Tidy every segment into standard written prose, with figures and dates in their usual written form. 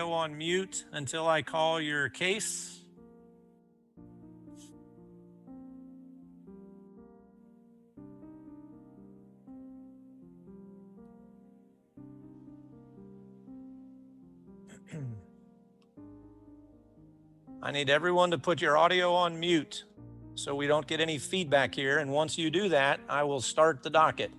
audio on mute until I call your case. I need everyone to put your audio on mute so we don't get any feedback here. And once you do that, I will start the docket.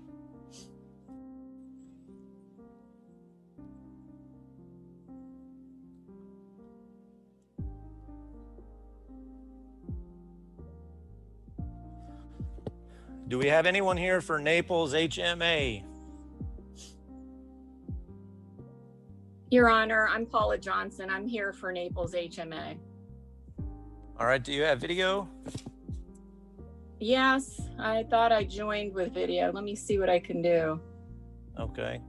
Do we have anyone here for Naples HMA? Your Honor, I'm Paula Johnson. I'm here for Naples HMA. All right, do you have video? Yes, I thought I joined with video. Let me see what I can do. Okay.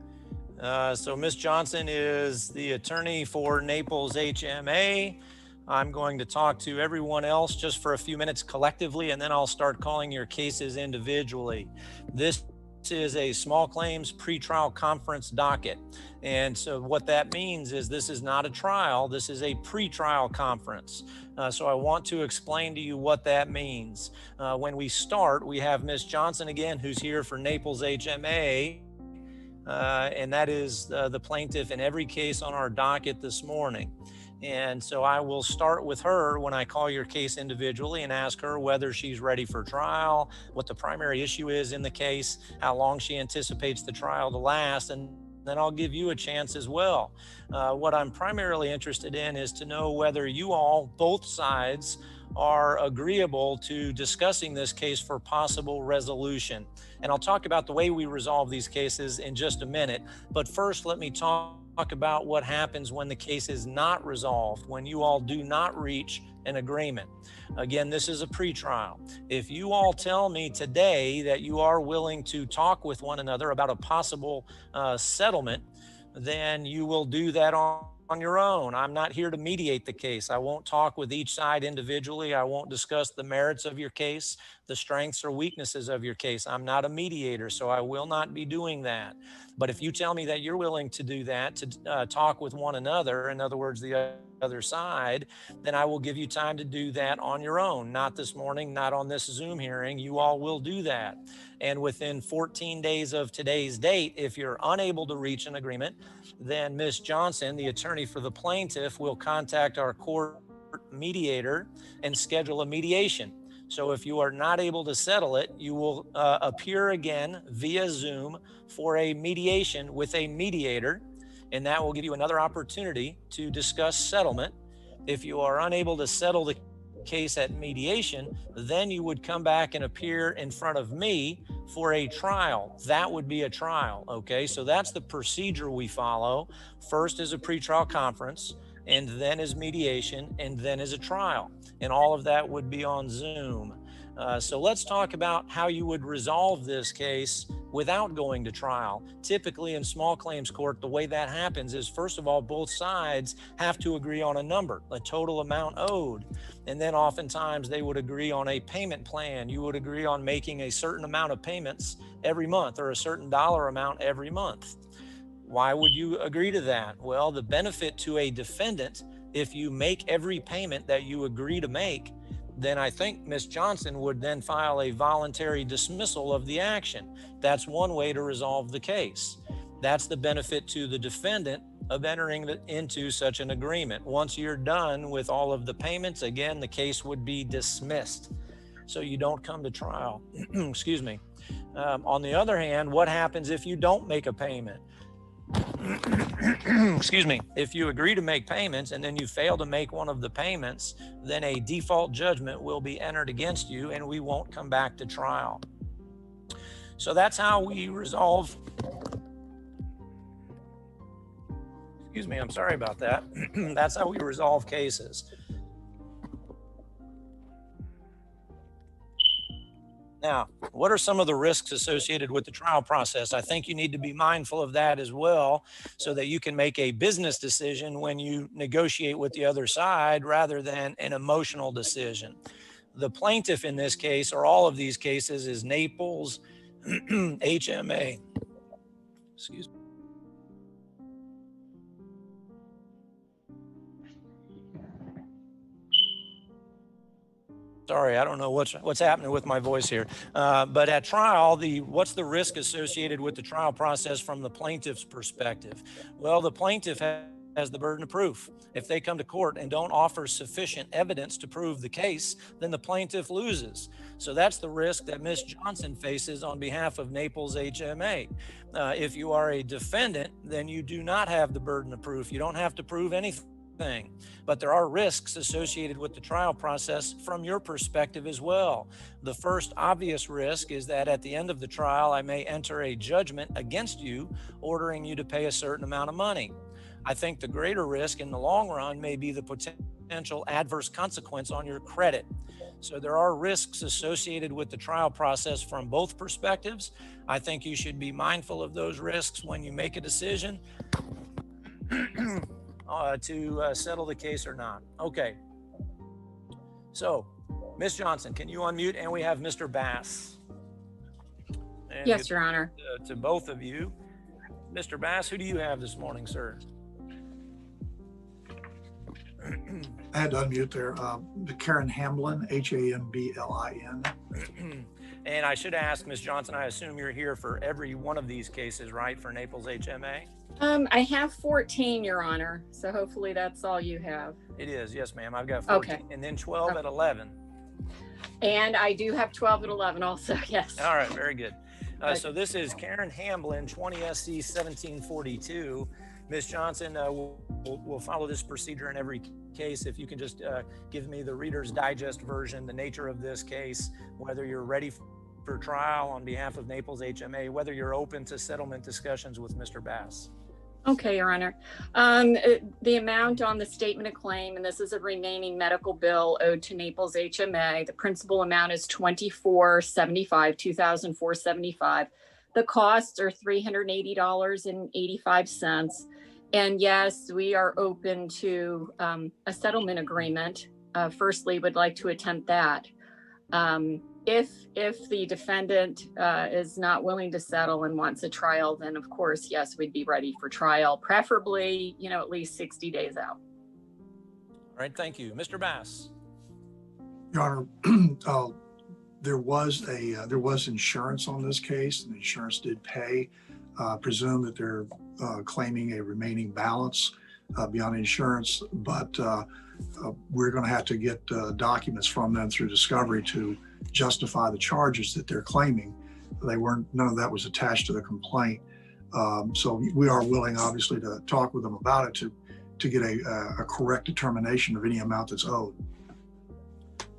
So Ms. Johnson is the attorney for Naples HMA. I'm going to talk to everyone else just for a few minutes collectively, and then I'll start calling your cases individually. This is a small claims pretrial conference docket. And so what that means is this is not a trial, this is a pretrial conference. So I want to explain to you what that means. When we start, we have Ms. Johnson again, who's here for Naples HMA. And that is the plaintiff in every case on our docket this morning. And so I will start with her when I call your case individually and ask her whether she's ready for trial, what the primary issue is in the case, how long she anticipates the trial to last, and then I'll give you a chance as well. What I'm primarily interested in is to know whether you all, both sides, are agreeable to discussing this case for possible resolution. And I'll talk about the way we resolve these cases in just a minute. But first, let me talk about what happens when the case is not resolved, when you all do not reach an agreement. Again, this is a pretrial. If you all tell me today that you are willing to talk with one another about a possible settlement, then you will do that on your own. I'm not here to mediate the case. I won't talk with each side individually. I won't discuss the merits of your case, the strengths or weaknesses of your case. I'm not a mediator, so I will not be doing that. But if you tell me that you're willing to do that, to talk with one another, in other words, the other side, then I will give you time to do that on your own. Not this morning, not on this Zoom hearing. You all will do that. And within 14 days of today's date, if you're unable to reach an agreement, then Ms. Johnson, the attorney for the plaintiff, will contact our court mediator and schedule a mediation. So if you are not able to settle it, you will appear again via Zoom for a mediation with a mediator, and that will give you another opportunity to discuss settlement. If you are unable to settle the case at mediation, then you would come back and appear in front of me for a trial. That would be a trial, okay? So that's the procedure we follow. First is a pretrial conference, and then is mediation, and then is a trial. And all of that would be on Zoom. So let's talk about how you would resolve this case without going to trial. Typically in small claims court, the way that happens is, first of all, both sides have to agree on a number, a total amount owed. And then oftentimes they would agree on a payment plan. You would agree on making a certain amount of payments every month or a certain dollar amount every month. Why would you agree to that? Well, the benefit to a defendant, if you make every payment that you agree to make, then I think Ms. Johnson would then file a voluntary dismissal of the action. That's one way to resolve the case. That's the benefit to the defendant of entering into such an agreement. Once you're done with all of the payments, again, the case would be dismissed. So you don't come to trial. Excuse me. On the other hand, what happens if you don't make a payment? Excuse me, if you agree to make payments and then you fail to make one of the payments, then a default judgment will be entered against you and we won't come back to trial. So that's how we resolve. Excuse me, I'm sorry about that. That's how we resolve cases. Now, what are some of the risks associated with the trial process? I think you need to be mindful of that as well so that you can make a business decision when you negotiate with the other side rather than an emotional decision. The plaintiff in this case, or all of these cases, is Naples HMA. Excuse me. Sorry, I don't know what's happening with my voice here. But at trial, what's the risk associated with the trial process from the plaintiff's perspective? Well, the plaintiff has the burden of proof. If they come to court and don't offer sufficient evidence to prove the case, then the plaintiff loses. So that's the risk that Ms. Johnson faces on behalf of Naples HMA. If you are a defendant, then you do not have the burden of proof. You don't have to prove anything. But there are risks associated with the trial process from your perspective as well. The first obvious risk is that at the end of the trial, I may enter a judgment against you, ordering you to pay a certain amount of money. I think the greater risk in the long run may be the potential adverse consequence on your credit. So there are risks associated with the trial process from both perspectives. I think you should be mindful of those risks when you make a decision to settle the case or not. Okay. So, Ms. Johnson, can you unmute? And we have Mr. Bass. And Yes, Your Honor. To both of you. Mr. Bass, who do you have this morning, sir? I had to unmute there. Karen Hamblin, Hamblin. And I should ask, Ms. Johnson, I assume you're here for every one of these cases, right, for Naples HMA? I have 14, Your Honor. So hopefully that's all you have. It is, yes, ma'am. I've got 14. Okay. And then 12 at 11. And I do have 12 at 11 also, yes. All right, very good. So this is Karen Hamblin, 20 SC 1742. Ms. Johnson, we'll follow this procedure in every case. If you can just give me the Reader's Digest version, the nature of this case, whether you're ready for trial on behalf of Naples HMA, whether you're open to settlement discussions with Mr. Bass. Okay, Your Honor. The amount on the statement of claim, and this is a remaining medical bill owed to Naples HMA. The principal amount is $2,475. The costs are $380.85. And yes, we are open to a settlement agreement. Firstly, would like to attempt that. If the defendant is not willing to settle and wants a trial, then of course, yes, we'd be ready for trial, preferably, at least 60 days out. All right, thank you. Mr. Bass. Your Honor, there was insurance on this case, and the insurance did pay. Presume that they're claiming a remaining balance beyond insurance, but we're going to have to get documents from them through discovery to justify the charges that they're claiming. None of that was attached to the complaint. So we are willing, obviously, to talk with them about it to get a correct determination of any amount that's owed.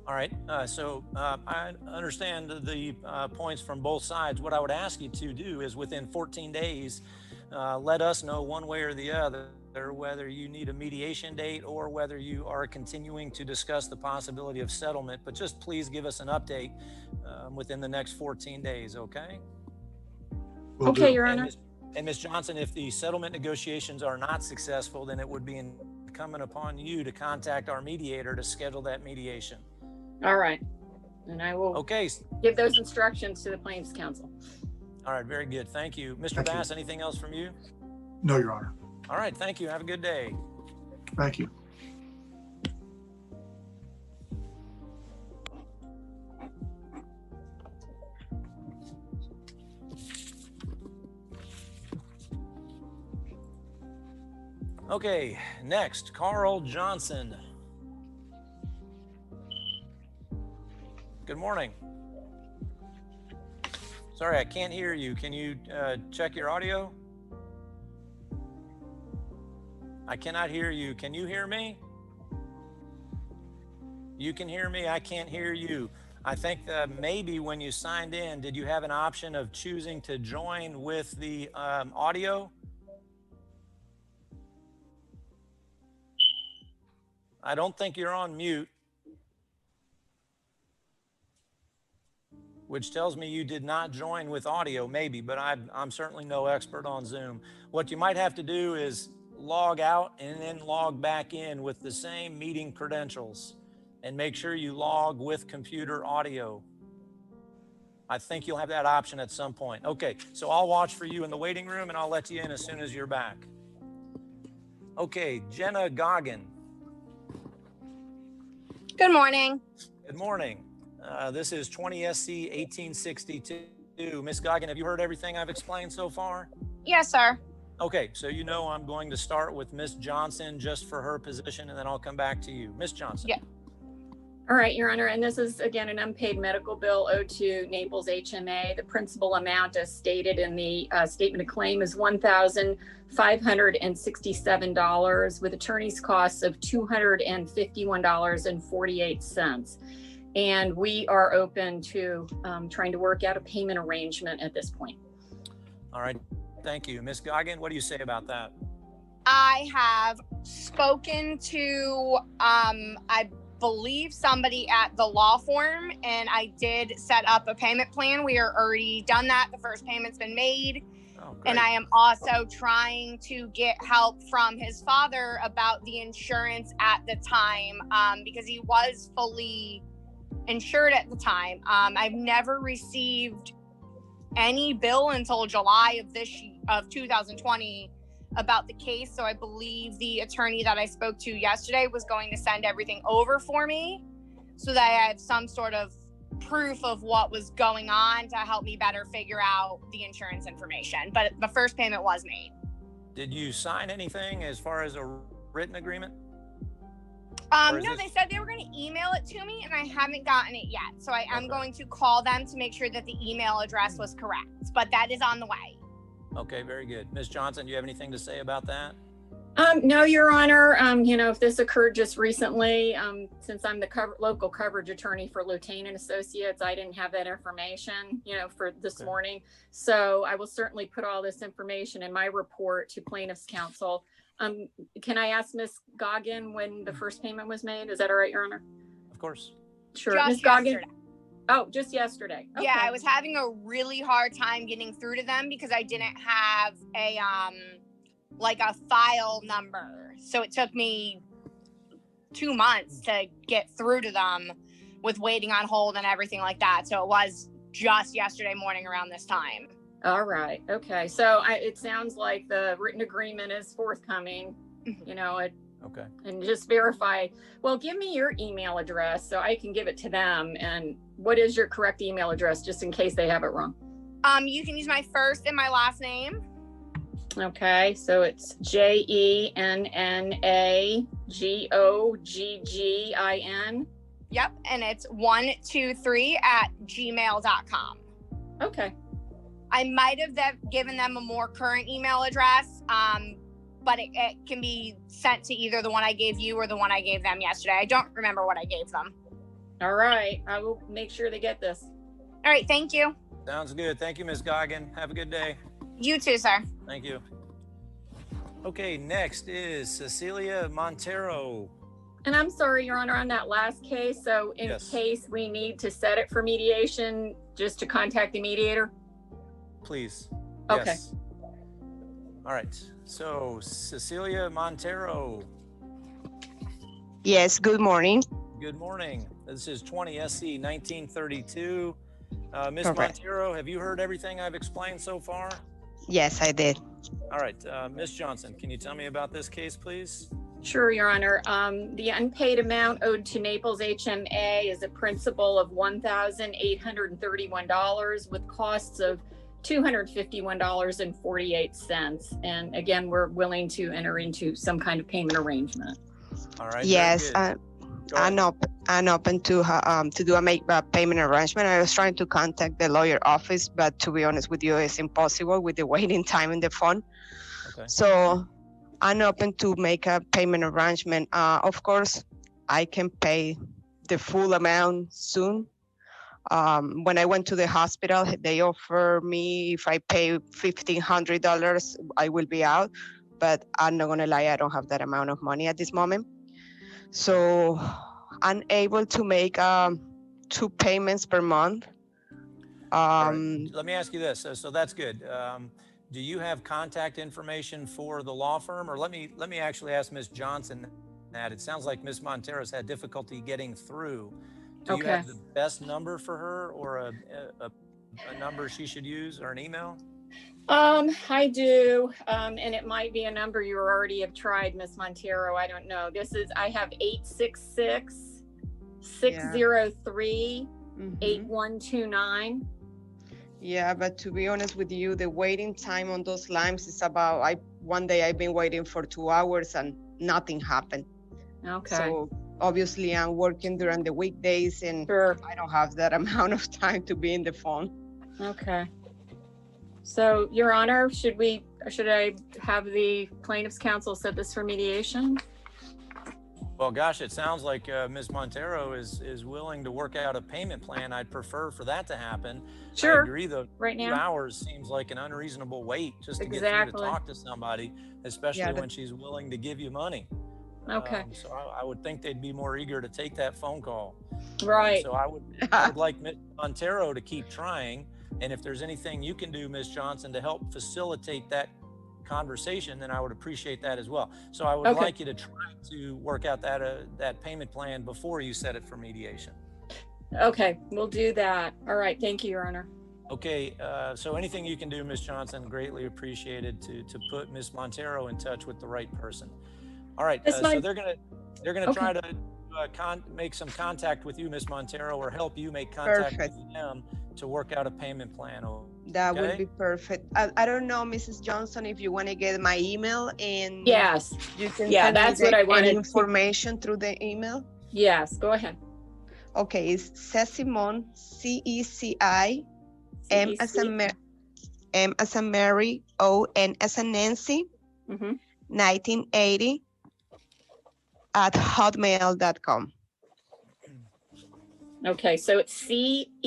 All right, so I understand the points from both sides. What I would ask you to do is within 14 days, let us know one way or the other whether you need a mediation date or whether you are continuing to discuss the possibility of settlement, but just please give us an update within the next 14 days, okay? Okay, Your Honor. And Ms. Johnson, if the settlement negotiations are not successful, then it would be incumbent upon you to contact our mediator to schedule that mediation. All right. And I will give those instructions to the plaintiff's counsel. All right, very good. Thank you. Mr. Bass, anything else from you? No, Your Honor. All right, thank you. Have a good day. Thank you. Okay, next, Carl Johnson. Good morning. Sorry, I can't hear you. Can you check your audio? I cannot hear you. Can you hear me? You can hear me. I can't hear you. I think maybe when you signed in, did you have an option of choosing to join with the audio? I don't think you're on mute, which tells me you did not join with audio, maybe, but I'm certainly no expert on Zoom. What you might have to do is log out and then log back in with the same meeting credentials and make sure you log with computer audio. I think you'll have that option at some point. Okay, so I'll watch for you in the waiting room and I'll let you in as soon as you're back. Okay, Jenna Goggin. Good morning. Good morning. This is 20 SC 1862. Ms. Goggin, have you heard everything I've explained so far? Yes, sir. Okay, so you know I'm going to start with Ms. Johnson just for her position, and then I'll come back to you. Ms. Johnson. Yeah. All right, Your Honor, and this is again an unpaid medical bill owed to Naples HMA. The principal amount as stated in the statement of claim is $1,567 with attorney's costs of $251.48. And we are open to trying to work out a payment arrangement at this point. All right, thank you. Ms. Goggin, what do you say about that? I have spoken to, I believe somebody at the law firm, and I did set up a payment plan. We are already done that. The first payment's been made. Oh, great. And I am also trying to get help from his father about the insurance at the time, because he was fully insured at the time. I've never received any bill until July of 2020 about the case. So I believe the attorney that I spoke to yesterday was going to send everything over for me so that I have some sort of proof of what was going on to help me better figure out the insurance information. But the first payment was made. Did you sign anything as far as a written agreement? No, they said they were going to email it to me, and I haven't gotten it yet. So I am going to call them to make sure that the email address was correct, but that is on the way. Okay, very good. Ms. Johnson, do you have anything to say about that? No, Your Honor. If this occurred just recently, since I'm the local coverage attorney for Lieutenant Associates, I didn't have that information, for this morning. So I will certainly put all this information in my report to plaintiff's counsel. Can I ask Ms. Goggin when the first payment was made? Is that all right, Your Honor? Of course. Sure. Just Ms. Goggin. yesterday. Oh, just yesterday. Okay. Yeah, I was having a really hard time getting through to them because I didn't have a a file number. So it took me 2 months to get through to them with waiting on hold and everything like that. So it was just yesterday morning around this time. All right. Okay. So it sounds like the written agreement is forthcoming. Okay. And just verify. Well, give me your email address so I can give it to them. And what is your correct email address, just in case they have it wrong? You can use my first and my last name. Okay. So it's JENNAGOGGIN. Yep. And it's 123@gmail.com. Okay. I might have given them a more current email address, but it can be sent to either the one I gave you or the one I gave them yesterday. I don't remember what I gave them. All right. I will make sure they get this. All right. Thank you. Sounds good. Thank you, Ms. Goggin. Have a good day. You too, sir. Thank you. Okay, next is Cecilia Montero. And I'm sorry, Your Honor, on that last case. So in case we need to set it for mediation, just to contact the mediator? Please. Okay. Yes. All right. So Cecilia Montero. Yes, good morning. Good morning. This is 20 SC 1932. Ms. Correct. Montero, have you heard everything I've explained so far? Yes, I did. All right. Ms. Johnson, can you tell me about this case, please? Sure, Your Honor. The unpaid amount owed to Naples HMA is a principal of $1,831 with costs of $251.48. And again, we're willing to enter into some kind of payment arrangement. All right. Yes, I'm open to do a payment arrangement. I was trying to contact the lawyer office, but to be honest with you, it's impossible with the waiting time in the phone. Okay. So I'm open to make a payment arrangement. Of course, I can pay the full amount soon. When I went to the hospital, they offer me if I pay $1,500, I will be out. But I'm not gonna lie, I don't have that amount of money at this moment. So I'm able to make 2 payments per month. Right. Let me ask you this. So that's good. Do you have contact information for the law firm, or let me actually ask Ms. Johnson that. It sounds like Ms. Montero's had difficulty getting through. Do you have the best number for her, or a number she should use, or an email? I do, and it might be a number you already have tried, Ms. Montero. I don't know. I have 603 Mhm. 8129. Yeah, but to be honest with you, the waiting time on those lines is about, one day I've been waiting for 2 hours and nothing happened. Okay. So obviously I'm working during the weekdays and Sure. I don't have that amount of time to be in the phone. Okay. So, Your Honor, should I have the plaintiff's counsel set this for mediation? Well, gosh, it sounds like Ms. Montero is willing to work out a payment plan. I'd prefer for that to happen. Sure. I agree, though. Right 2 now? hours seems like an unreasonable wait just to get through Exactly. to talk to somebody, especially Yeah, when she's willing to give you money. Okay. So I would think they'd be more eager to take that phone call. Right. So I would like Ms. Montero to keep trying. And if there's anything you can do, Ms. Johnson, to help facilitate that conversation, then I would appreciate that as well. So I would Okay. like you to try to work out that payment plan before you set it for mediation. Okay, we'll do that. All right. Thank you, Your Honor. Okay, so anything you can do, Ms. Johnson, greatly appreciated to put Ms. Montero in touch with the right person. All right, Ms. so they're gonna Okay. try to make some contact with you, Ms. Montero, or help you make contact Perfect. with them to work out a payment plan. That would Okay. be perfect. I don't know, Mrs. Johnson, if you want to get my email and Yes. you can Yeah, send me that's what I any wanted to- information through the email. Yes. Go ahead. Okay, it's Cesimon, CECI, M as in Mary, O-N as in Nancy, Mhm. 1980 at hotmail.com. Okay, so it's CECIMON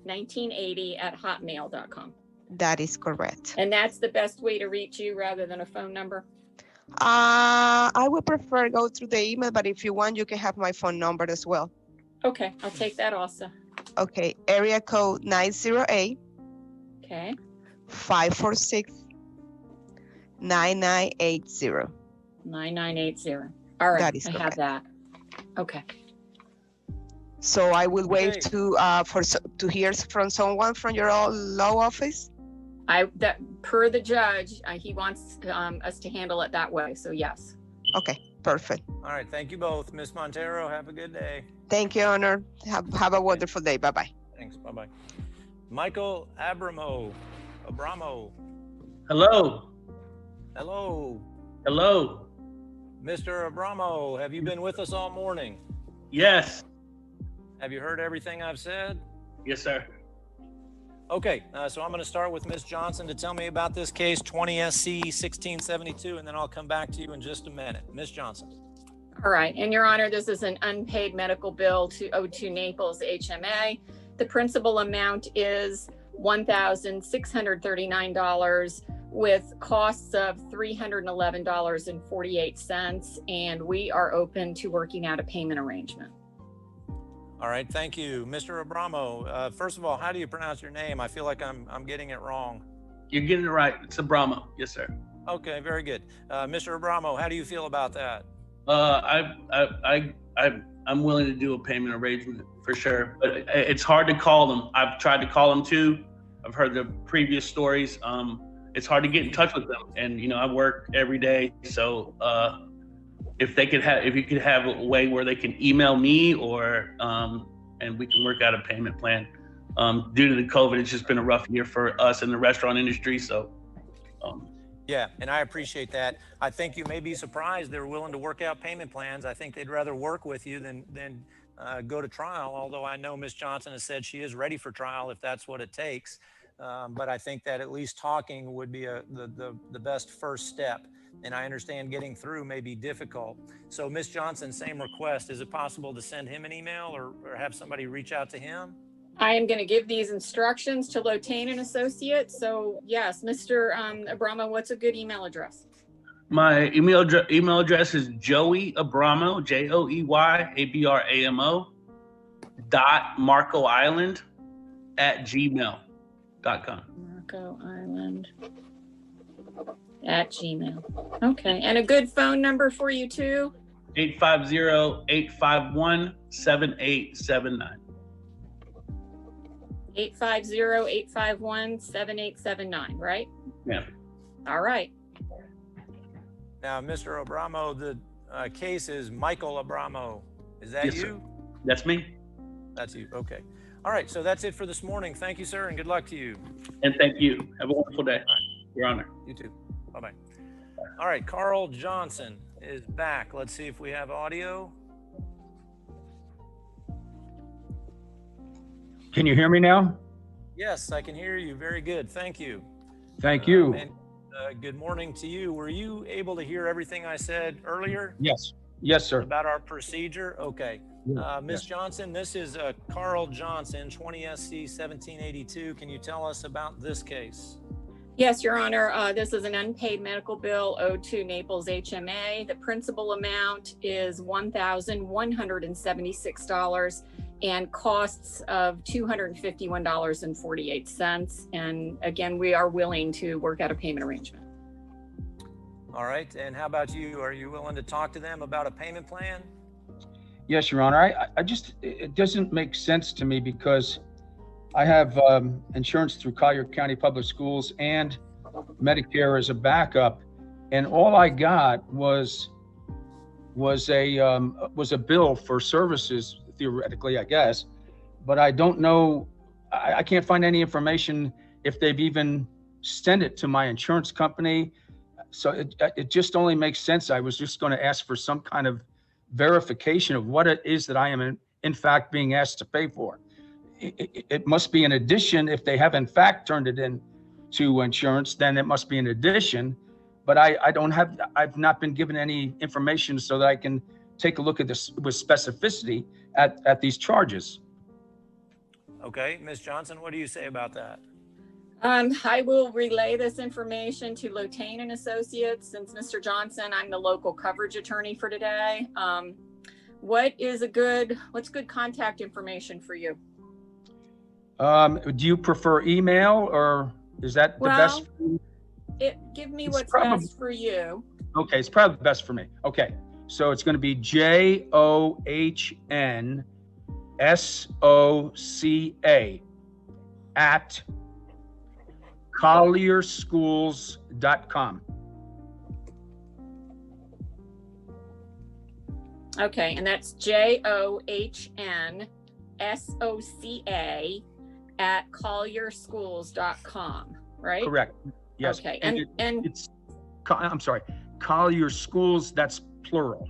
1980 at hotmail.com. That is correct. And that's the best way to reach you rather than a phone number? I would prefer go through the email, but if you want, you can have my phone number as well. Okay, I'll take that also. Okay, area code 908 Okay, 546 9980. 9980. All right, That is I have correct. that. Okay, So I will wait Okay. to hear from someone from your law office. per the judge, he wants us to handle it that way, so yes. Okay, perfect. All right, thank you both. Ms. Montero, have a good day. Thank you, Honor. Have a wonderful day. Bye-bye. Thanks, bye-bye. Michael Abramo. Hello. Hello. Hello. Mr. Abramo, have you been with us all morning? Yes. Have you heard everything I've said? Yes, sir. Okay, so I'm going to start with Ms. Johnson to tell me about this case, 20 SC 1672, and then I'll come back to you in just a minute. Ms. Johnson. All right, and Your Honor, this is an unpaid medical bill owed to Naples HMA. The principal amount is $1,639 with costs of $311.48, and we are open to working out a payment arrangement. All right, thank you. Mr. Abramo, first of all, how do you pronounce your name? I feel like I'm getting it wrong. You're getting it right. It's Abramo. Yes, sir. Okay, very good. Mr. Abramo, how do you feel about that? I'm willing to do a payment arrangement for sure, but it's hard to call them. I've tried to call them too. I've heard the previous stories. It's hard to get in touch with them, and I work every day. So if you could have a way where they can email me, or and we can work out a payment plan. Due to the COVID, it's just been a rough year for us in the restaurant industry. So. Yeah, and I appreciate that. I think you may be surprised they're willing to work out payment plans. I think they'd rather work with you than go to trial, although I know Ms. Johnson has said she is ready for trial if that's what it takes. But I think that at least talking would be the best first step. And I understand getting through may be difficult. So Ms. Johnson, same request. Is it possible to send him an email or have somebody reach out to him? I am going to give these instructions to Lotain and Associates. So yes, Mr. Abramo, what's a good email address? My email address is Joey Abramo, JoeyAbramo .MarcoIsland @gmail.com. Marco Island @gmail. Okay, and a good phone number for you too? 850-851-7879. 850-851-7879, right? Yeah. All right. Now, Mr. Abramo, case is Michael Abramo. Is that Yes, sir. you? That's me. That's you. Okay. All right. So that's it for this morning. Thank you, sir, and good luck to you. And thank you. Have a wonderful day, Your Honor. You too. Bye-bye. All right. Carl Johnson is back. Let's see if we have audio. Can you hear me now? Yes, I can hear you. Very good. Thank you. Thank you. And good morning to you. Were you able to hear everything I said earlier Yes. Yes, sir. about our procedure? Okay. Ms. Yes. Johnson, this is Carl Johnson, 20 SC 1782. Can you tell us about this case? Yes, Your Honor. This is an unpaid medical bill owed to Naples HMA. The principal amount is $1,176 and costs of $251.48. And again, we are willing to work out a payment arrangement. All right. And how about you? Are you willing to talk to them about a payment plan? Yes, Your Honor. I just, it doesn't make sense to me because I have insurance through Collier County Public Schools and Medicare as a backup, and all I got was a bill for services, theoretically, I guess, but I don't know. I can't find any information if they've even sent it to my insurance company. So it just only makes sense. I was just going to ask for some kind of verification of what it is that I am in fact being asked to pay for. It must be an addition. If they have in fact turned it in to insurance, then it must be an addition. But I've not been given any information so that I can take a look at this with specificity at these charges. Okay, Ms. Johnson, what do you say about that? I will relay this information to Lotain and Associates. Since Mr. Johnson, I'm the local coverage attorney for today. What's good contact information for you? Do you prefer email, or is that the best? Give me It's what's probably best for you. Okay, it's probably best for me. Okay, so it's going to be JOHNSOCA at collierschools.com. Okay, and that's JOHNSOCA at collierschools.com, right? Correct. Yes. Okay, and it's I'm sorry, Collier Schools. That's plural.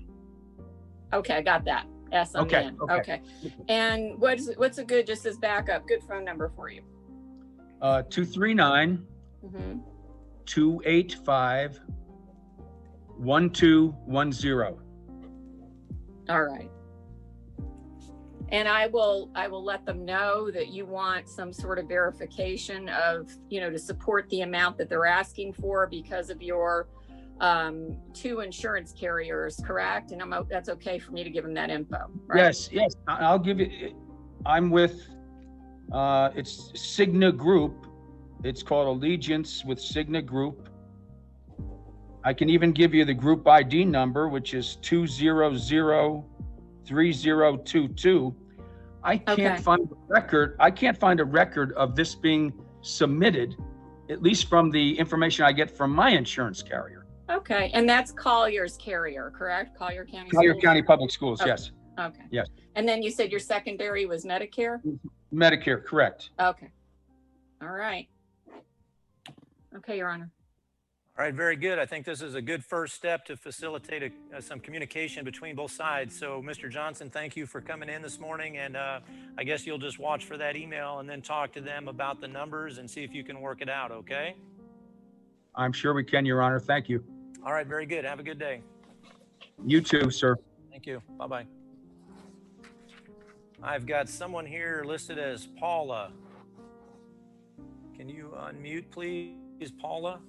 Okay, I got that. S on the Okay, end. okay. Okay. And what's a good, just as backup, good phone number for you? 239 Mhm. 285 1210. All right. And I will let them know that you want some sort of verification of, to support the amount that they're asking for because of your 2 insurance carriers, correct? And that's okay for me to give them that info, right? Yes. I'll give it. I'm with, it's Cigna Group. It's called Allegiance with Cigna Group. I can even give you the group ID number, which is 2003022. I can't find a record. I can't find a record of this being submitted, at least from the information I get from my insurance carrier. Okay, and that's Collier's carrier, correct? Collier County Collier Schools? County Public Schools, Okay. yes. Okay. Yes. And then you said your secondary was Medicare? Medicare, correct. Okay. All right. Okay, Your Honor. All right, very good. I think this is a good first step to facilitate some communication between both sides. So, Mr. Johnson, thank you for coming in this morning. And I guess you'll just watch for that email and then talk to them about the numbers and see if you can work it out, okay? I'm sure we can, Your Honor. Thank you. All right, very good. Have a good day. You too, sir. Thank you. Bye-bye. I've got someone here listed as Paula. Can you unmute, please, Paula?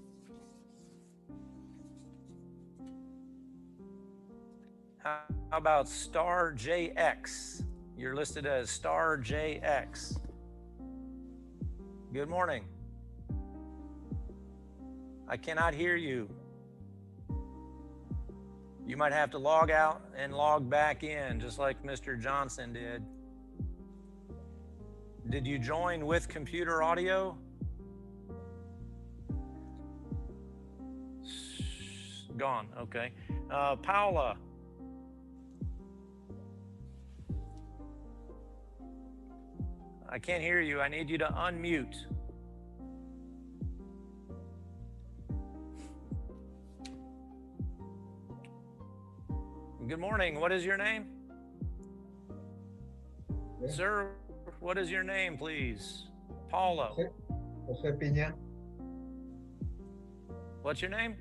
How about Star JX? You're listed as Star JX. Good morning. I cannot hear you. You might have to log out and log back in, just like Mr. Johnson did. Did you join with computer audio? Gone, okay. Paula, I can't hear you. I need you to unmute. Good morning. What is your name? Yeah. Sir, what is your name, please? Paulo. Jose Piña. What's your name?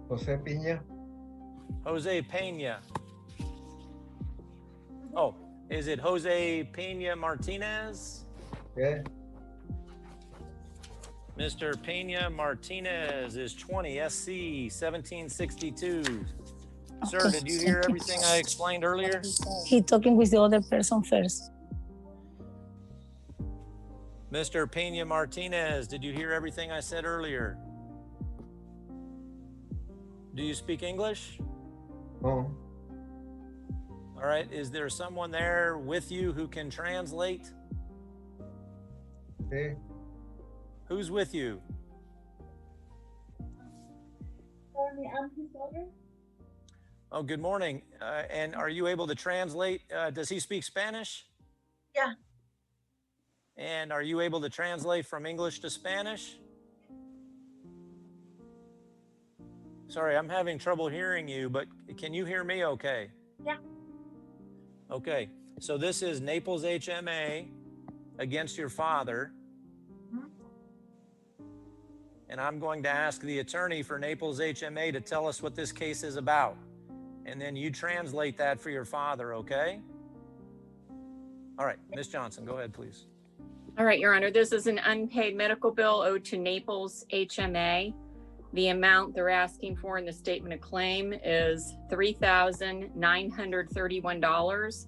Jose Piña. Jose Pena. Oh, is it Jose Pena Martinez? Yeah. Mr. Pena Martinez is 20 SC 1762. Sir, Okay, did you hear thank you. everything I explained earlier? He talking with the other person first. Mr. Pena Martinez, did you hear everything I said earlier? Do you speak English? No. All right, is there someone there with you who can translate? Sí. Who's with you? Oh, good morning. And are you able to translate? Does he speak Spanish? Yeah. And are you able to translate from English to Spanish? Sorry, I'm having trouble hearing you, but can you hear me okay? Yeah. Okay, so this is Naples HMA against your father. And I'm going to ask the attorney for Naples HMA to tell us what this case is about. And then you translate that for your father, okay? All right, Ms. Johnson, go ahead, please. All right, Your Honor, this is an unpaid medical bill owed to Naples HMA. The amount they're asking for in the statement of claim is $3,931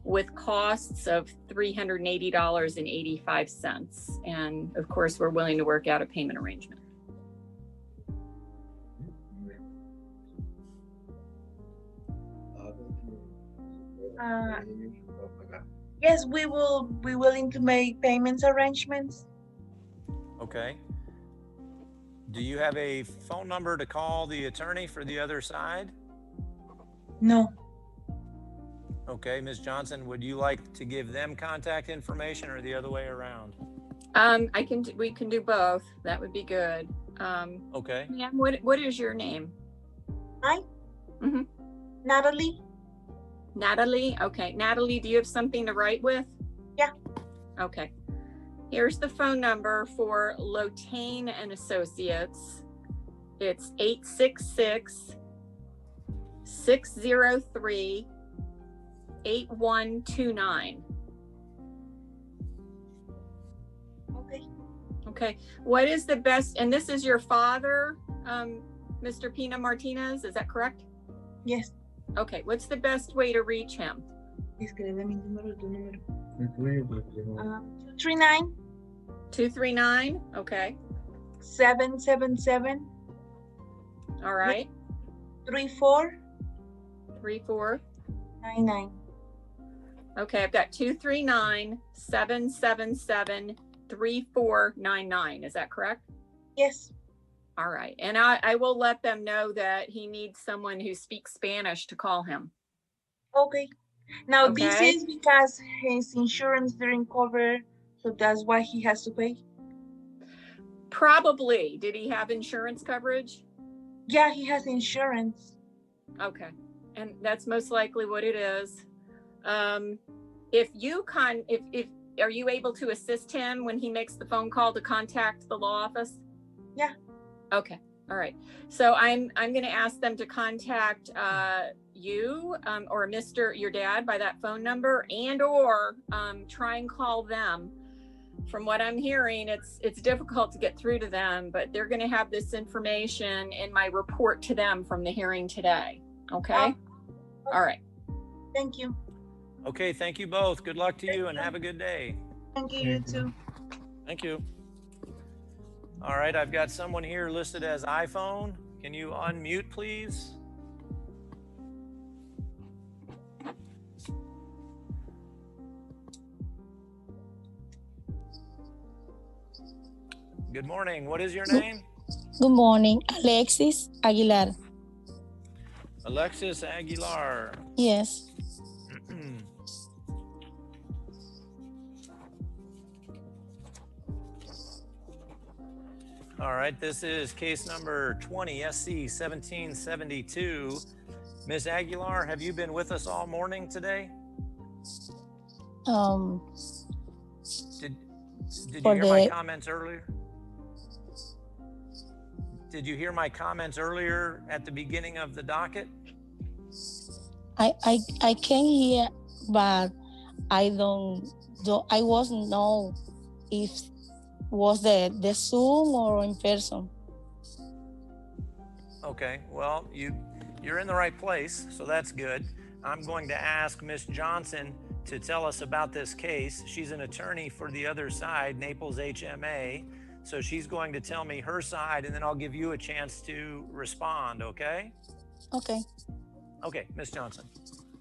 with costs of $380.85. And of course, we're willing to work out a payment arrangement. Yes, we will be willing to make payments arrangements. Okay. Do you have a phone number to call the attorney for the other side? No. Okay, Ms. Johnson, would you like to give them contact information or the other way around? We can do both. That would be good. Okay. Ma'am, what is your name? Hi. Mhm. Natalie. Natalie? Okay. Natalie, do you have something to write with? Yeah. Okay. Here's the phone number for Lotane and Associates. It's 866-603-8129. Okay. Okay. What is the best, and this is your father, Mr. Pena Martinez, is that correct? Yes. Okay. What's the best way to reach him? Escribe mi número, tu número. 239 239. Okay. 777 All right. 3499. 34. Okay. I've got 239-777-3499. Is that correct? Yes. All right. And I will let them know that he needs someone who speaks Spanish to call him. Okay. Now this Okay. is because his insurance didn't cover, so that's why he has to pay. Probably. Did he have insurance coverage? Yeah, he has insurance. Okay. And that's most likely what it is. Are you able to assist him when he makes the phone call to contact the law office? Yeah. Okay. All right. So I'm going to ask them to contact you or your dad by that phone number, and or try and call them. From what I'm hearing, it's difficult to get through to them, but they're going to have this information in my report to them from the hearing today. Okay. All right. Thank you. Okay, thank you both. Good luck to you and have a good day. Thank you, you too. Thank you. All right, I've got someone here listed as iPhone. Can you unmute, please? Good morning. What is your name? Good morning, Alexis Aguilar. Alexis Aguilar. Yes. All right, this is case number 20 SC 1772. Ms. Aguilar, have you been with us all morning today? Did you hear my comments earlier? Did you hear my comments earlier at the beginning of the docket? I can hear, but I wasn't know if was the Zoom or in person. Okay, well, you're in the right place, so that's good. I'm going to ask Ms. Johnson to tell us about this case. She's an attorney for the other side, Naples HMA. So she's going to tell me her side, and then I'll give you a chance to respond, okay? Okay. Okay, Ms. Johnson.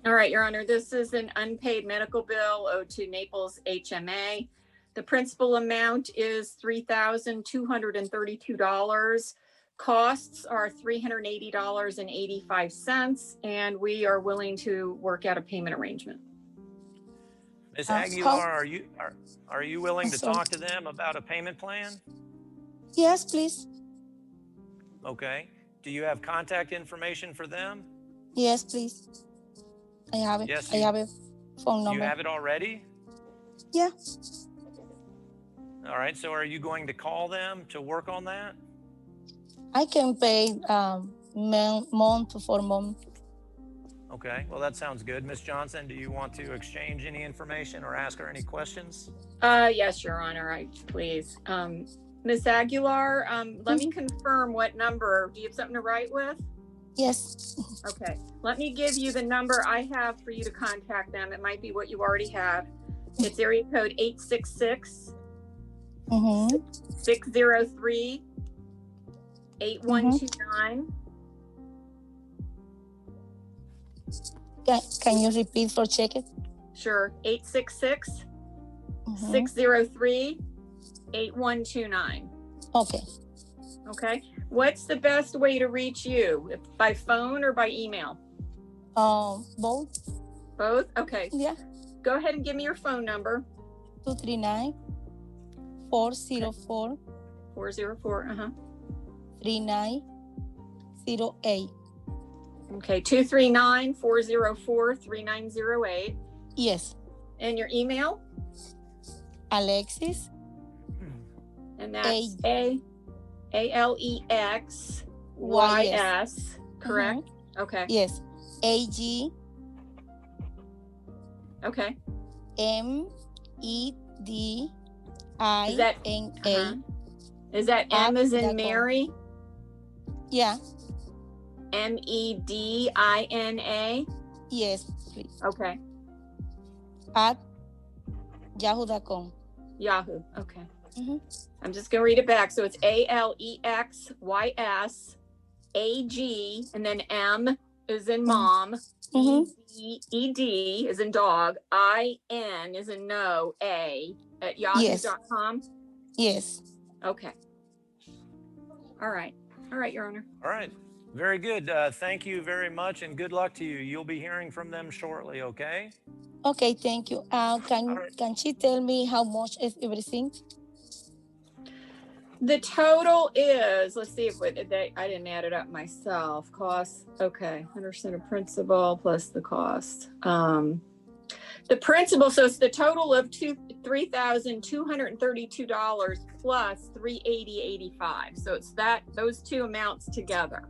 All right, Your Honor, this is an unpaid medical bill owed to Naples HMA. The principal amount is $3,232. Costs are $380.85, and we are willing to work out a payment arrangement. Ms. Aguilar, are you willing to talk to them about a payment plan? Yes, please. Okay. Do you have contact information for them? Yes, please. I have it. Yes, I have a phone number. You have it already? Yeah. All right. So are you going to call them to work on that? I can pay month for month. Okay. Well, that sounds good. Ms. Johnson, do you want to exchange any information or ask her any questions? Yes, Your Honor, please. Ms. Aguilar, let me confirm what number. Do you have something to write with? Yes. Okay. Let me give you the number I have for you to contact them. It might be what you already have. It's area code 866 603 8129. Can you repeat for check it? Sure. 866 603 8129. Okay. Okay. What's the best way to reach you? By phone or by email? Both. Both? Okay. Yeah. Go ahead and give me your phone number. 239-404. 404. 3908. Okay. 239-404-3908. Yes. And your email? Alexis. And that's ALEXYS, correct? Okay. Yes. AG. Okay. MEDINA. Is that M as in Mary? Yeah. MEDINA? Yes, please. Okay. At yahoo.com. Yahoo. Okay. I'm just going to read it back. So it's ALEXYS AG, and then M is in mom, ED is in dog, IN is in no, A at yahoo.com. Yes. Okay. All right. All right, Your Honor. All right. Very good. Thank you very much, and good luck to you. You'll be hearing from them shortly, okay? Okay, thank you. Can she tell me how much is everything? The total is, let's see if I didn't add it up myself. Cost, okay, 100% of principal plus the cost. The principal, so it's the total of $3,232 plus $380.85. So it's those two amounts together.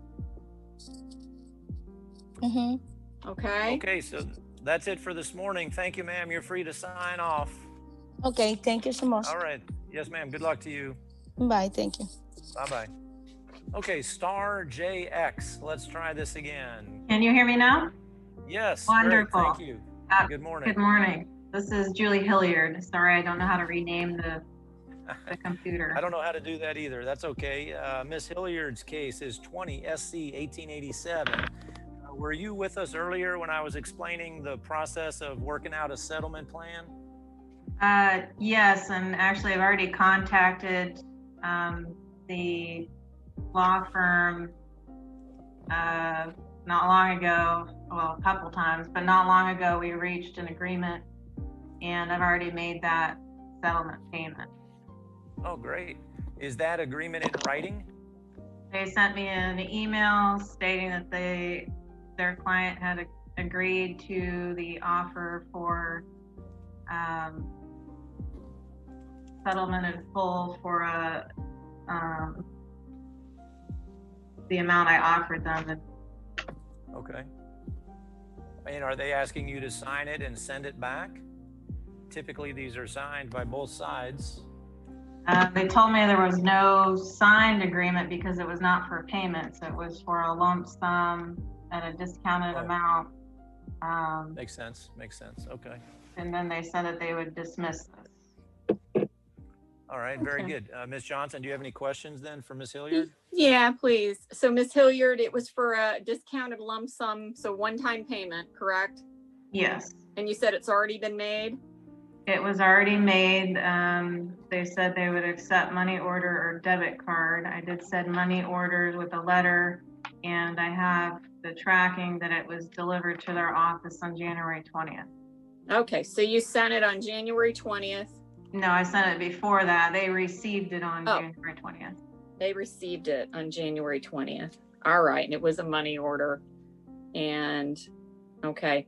Okay. Okay, so that's it for this morning. Thank you, ma'am. You're free to sign off. Okay, thank you so much. All right. Yes, ma'am. Good luck to you. Bye, thank you. Bye-bye. Okay, star JX. Let's try this again. Can you hear me now? Yes. Wonderful. Great, thank you. Good morning. Good morning. This is Julie Hilliard. Sorry, I don't know how to rename the computer. I don't know how to do that either. That's okay. Miss Hilliard's case is 20 SC 1887. Were you with us earlier when I was explaining the process of working out a settlement plan? Yes, and actually I've already contacted the law firm not long ago, well, a couple times, but not long ago we reached an agreement and I've already made that settlement payment. Oh, great. Is that agreement in writing? They sent me an email stating that their client had agreed to the offer for settlement in full for the amount I offered them. Okay. And are they asking you to sign it and send it back? Typically, these are signed by both sides. They told me there was no signed agreement because it was not for payments. It was for a lump sum at a discounted amount. Makes sense. Makes sense. Okay. And then they said that they would dismiss this. All right. Very good. Ms. Johnson, do you have any questions then for Ms. Hilliard? Yeah, please. So Ms. Hilliard, it was for a discounted lump sum, so one-time payment, correct? Yes. And you said it's already been made? It was already made. They said they would accept money order or debit card. I did send money orders with a letter, and I have the tracking that it was delivered to their office on January 20th. Okay, so you sent it on January 20th. No, I sent it before that. They received it on January 20th. They received it on January 20th. All right, and it was a money order. And okay.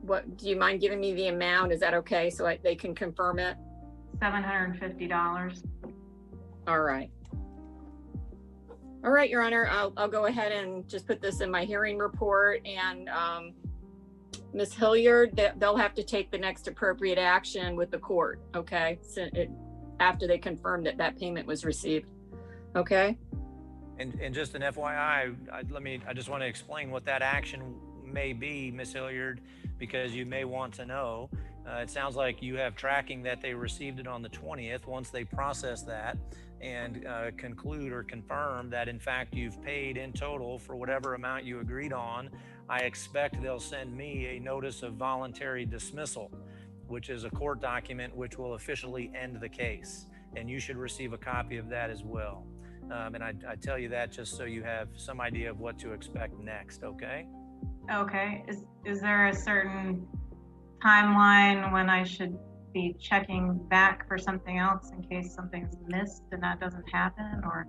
What do you mind giving me the amount? Is that okay? So they can confirm it? $750. All right. All right, Your Honor, I'll go ahead and just put this in my hearing report, and Ms. Hilliard, they'll have to take the next appropriate action with the court, okay? So after they confirm that that payment was received, okay? And just an FYI, I just want to explain what that action may be, Ms. Hilliard, because you may want to know. It sounds like you have tracking that they received it on the 20th. Once they process that and conclude or confirm that in fact you've paid in total for whatever amount you agreed on, I expect they'll send me a notice of voluntary dismissal, which is a court document which will officially end the case. And you should receive a copy of that as well. And I tell you that just so you have some idea of what to expect next, okay? Okay. Is there a certain timeline when I should be checking back for something else in case something's missed and that doesn't happen, or?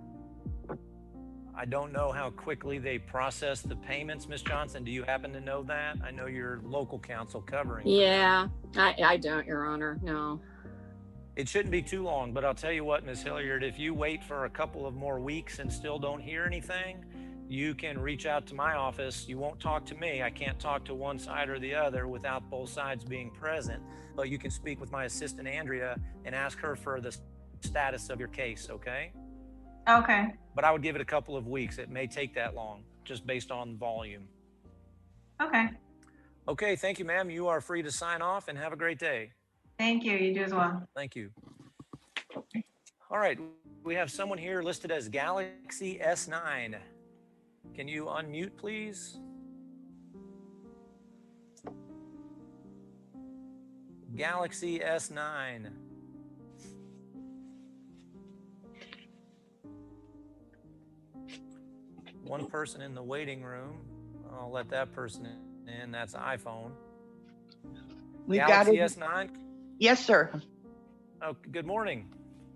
I don't know how quickly they process the payments, Ms. Johnson. Do you happen to know that? I know your local counsel covering. Yeah, I don't, Your Honor, no. It shouldn't be too long, but I'll tell you what, Ms. Hilliard, if you wait for a couple of more weeks and still don't hear anything, you can reach out to my office. You won't talk to me. I can't talk to one side or the other without both sides being present, but you can speak with my assistant, Andrea, and ask her for the status of your case, okay? Okay. But I would give it a couple of weeks. It may take that long, just based on volume. Okay. Okay, thank you, ma'am. You are free to sign off and have a great day. Thank you. You do as well. Thank you. All right, we have someone here listed as Galaxy S9. Can you unmute, please? Galaxy S9. One person in the waiting room. I'll let that person in. That's iPhone. We've Galaxy got it. S9? Yes, sir. Oh, good morning.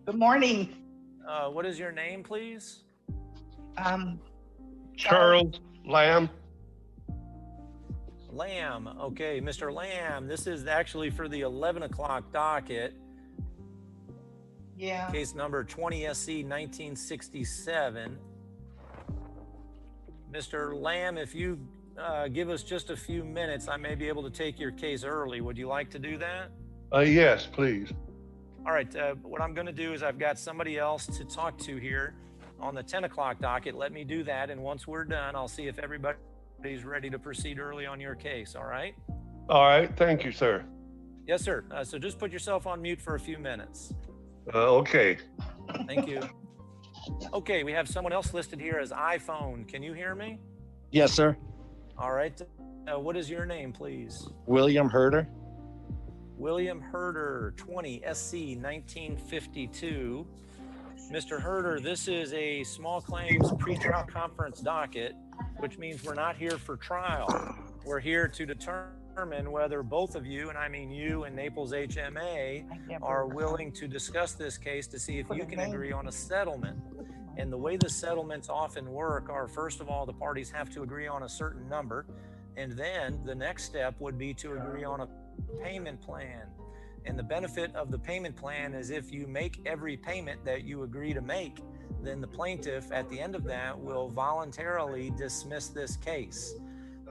Good morning. What is your name, please? Charles Lamb. Lamb. Okay, Mr. Lamb, this is actually for the 11 o'clock docket. Yeah. Case number 20 SC 1967. Mr. Lamb, if you give us just a few minutes, I may be able to take your case early. Would you like to do that? Yes, please. All right, what I'm gonna do is I've got somebody else to talk to here on the 10 o'clock docket. Let me do that, and once we're done, I'll see if everybody's ready to proceed early on your case, all right? All right, thank you, sir. Yes, sir. So just put yourself on mute for a few minutes. Okay. Thank you. Okay, we have someone else listed here as iPhone. Can you hear me? Yes, sir. All right. What is your name, please? William Herder. William Herder, 20 SC 1952. Mr. Herder, this is a small claims pretrial conference docket, which means we're not here for trial. We're here to determine determine whether both of you, and I mean you and Naples HMA, are willing to discuss this case to see if you can agree on a settlement. And the way the settlements often work are, first of all, the parties have to agree on a certain number. And then the next step would be to agree on a payment plan. And the benefit of the payment plan is if you make every payment that you agree to make, then the plaintiff at the end of that will voluntarily dismiss this case.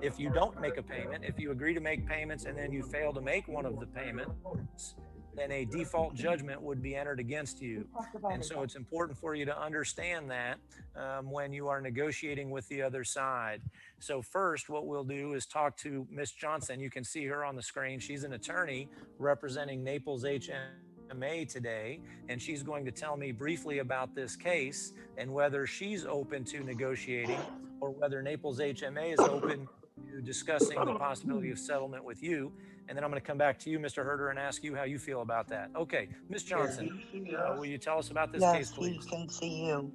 If you don't make a payment, if you agree to make payments and then you fail to make one of the payments, then a default judgment would be entered against you. And so it's important for you to understand that when you are negotiating with the other side. So first, what we'll do is talk to Ms. Johnson. You can see her on the screen. She's an attorney representing Naples HMA today, and she's going to tell me briefly about this case and whether she's open to negotiating or whether Naples HMA is open to discussing the possibility of settlement with you. And then I'm going to come back to you, Mr. Herder, and ask you how you feel about that. Okay, Ms. Johnson, will you tell us about this case, please? Yes, he can see you.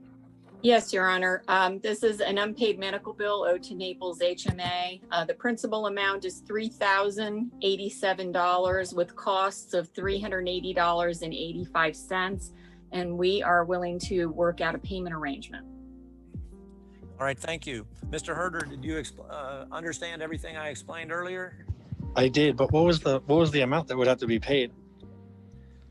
Yes, Your Honor. This is an unpaid medical bill owed to Naples HMA. The principal amount is $3,087 with costs of $380.85. And we are willing to work out a payment arrangement. All right, thank you. Mr. Herder, did you understand everything I explained earlier? I did, but what was the amount that would have to be paid?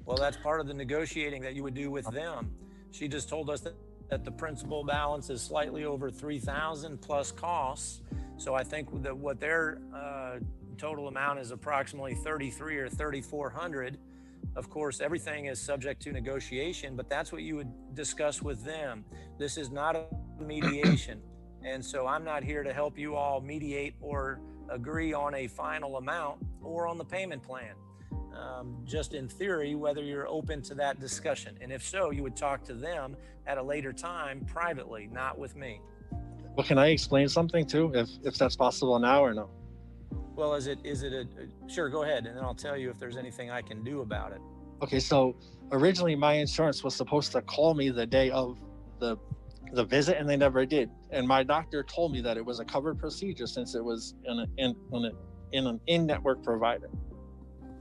Well, that's part of the negotiating that you would do with them. She just told us that the principal balance is slightly over $3,000 plus costs. So I think that what their total amount is approximately $3,300 or $3,400. Of course, everything is subject to negotiation, but that's what you would discuss with them. This is not a mediation. And so I'm not here to help you all mediate or agree on a final amount or on the payment plan. Just in theory, whether you're open to that discussion. And if so, you would talk to them at a later time privately, not with me. Well, can I explain something too, if that's possible now or no? Well, sure, go ahead. And then I'll tell you if there's anything I can do about it. Okay, so originally my insurance was supposed to call me the day of the visit, and they never did. And my doctor told me that it was a covered procedure since it was in an in-network provider.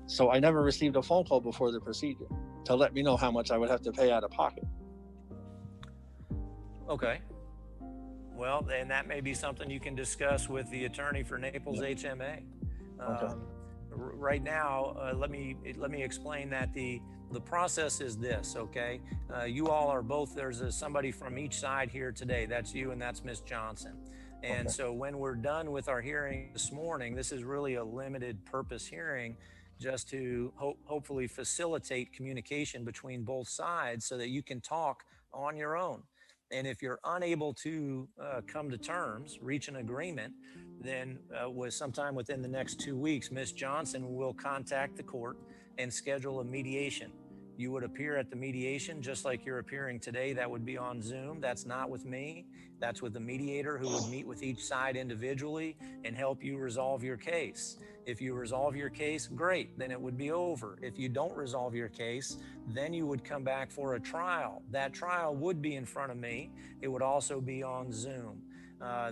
So I never received a phone call before the procedure to let me know how much I would have to pay out of pocket. Okay. Well, and that may be something you can discuss with the attorney for Naples HMA. Okay. Right now, let me explain that the process is this, okay? You all are both, there's somebody from each side here today. That's you and that's Ms. Johnson. And Okay. so when we're done with our hearing this morning, this is really a limited purpose hearing just to hopefully facilitate communication between both sides so that you can talk on your own. And if you're unable to come to terms, reach an agreement, then with sometime within the next 2 weeks, Ms. Johnson will contact the court and schedule a mediation. You would appear at the mediation just like you're appearing today. That would be on Zoom. That's not with me. That's with the mediator who would meet with each side individually and help you resolve your case. If you resolve your case, great, then it would be over. If you don't resolve your case, then you would come back for a trial. That trial would be in front of me. It would also be on Zoom.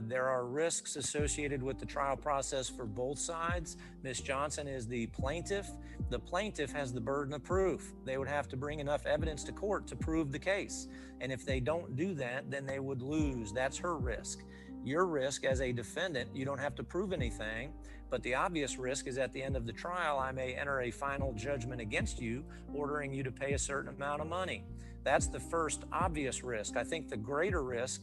There are risks associated with the trial process for both sides. Ms. Johnson is the plaintiff. The plaintiff has the burden of proof. They would have to bring enough evidence to court to prove the case. And if they don't do that, then they would lose. That's her risk. Your risk as a defendant, you don't have to prove anything, but the obvious risk is at the end of the trial, I may enter a final judgment against you, ordering you to pay a certain amount of money. That's the first obvious risk. I think the greater risk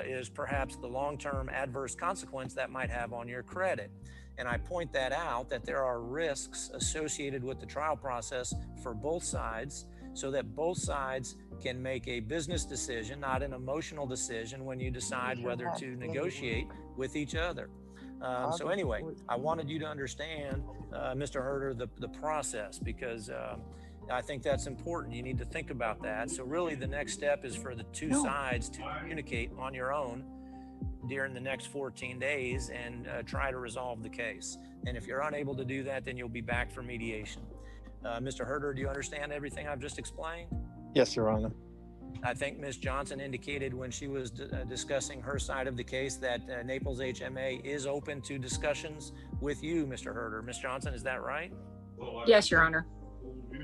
is perhaps the long-term adverse consequence that might have on your credit. And I point that out, that there are risks associated with the trial process for both sides so that both sides can make a business decision, not an emotional decision when you decide whether to negotiate with each other. So anyway, I wanted you to understand, Mr. Herder, the process, because I think that's important. You need to think about that. So really the next step is for the two sides to communicate on your own during the next 14 days and try to resolve the case. And if you're unable to do that, then you'll be back for mediation. Mr. Herder, do you understand everything I've just explained? Yes, Your Honor. I think Ms. Johnson indicated when she was discussing her side of the case that Naples HMA is open to discussions with you, Mr. Herder. Ms. Johnson, is that right? Yes, Your Honor.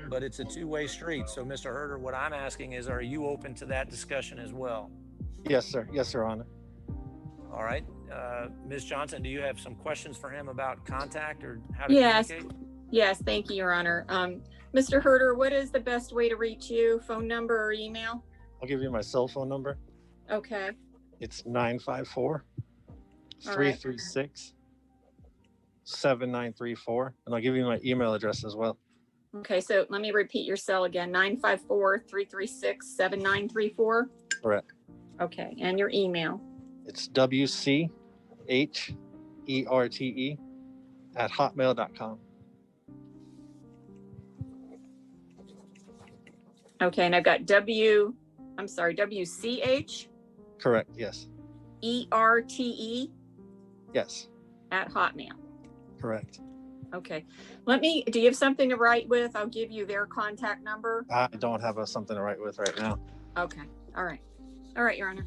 But it's a two-way street. So, Mr. Herder, what I'm asking is, are you open to that discussion as well? Yes, sir. Yes, Your Honor. All right. Ms. Johnson, do you have some questions for him about contact or how to Yes. communicate? Yes, thank you, Your Honor. Mr. Herder, what is the best way to reach you? Phone number or email? I'll give you my cell phone number. Okay. It's 954 All right. 336 7934. And I'll give you my email address as well. Okay, so let me repeat your cell again, 954-336-7934. Correct. Okay, and your email? It's WCHERTE@hotmail.com. Okay, and I've got WCH? Correct, yes. ERTE Yes, at Hotmail. correct. Okay, do you have something to write with? I'll give you their contact number. I don't have something to write with right now. Okay, all right. All right, Your Honor.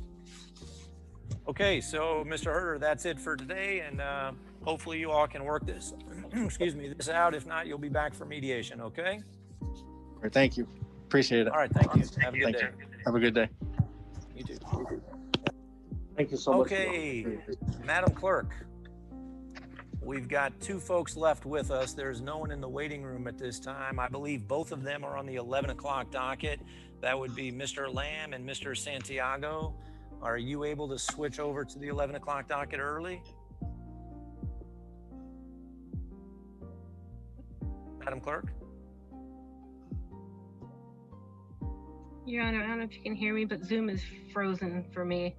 Okay, so Mr. Herder, that's it for today, and hopefully you all can work this, excuse me, this out. If not, you'll be back for mediation, okay? All right, thank you. Appreciate it. All right, thank you. Have a good Thank day. you. Have a good day. You too. Thank you so much. Okay, Madam Clerk, we've got two folks left with us. There's no one in the waiting room at this time. I believe both of them are on the 11 o'clock docket. That would be Mr. Lamb and Mr. Santiago. Are you able to switch over to the 11 o'clock docket early? Madam Clerk? Your Honor, I don't know if you can hear me, but Zoom is frozen for me.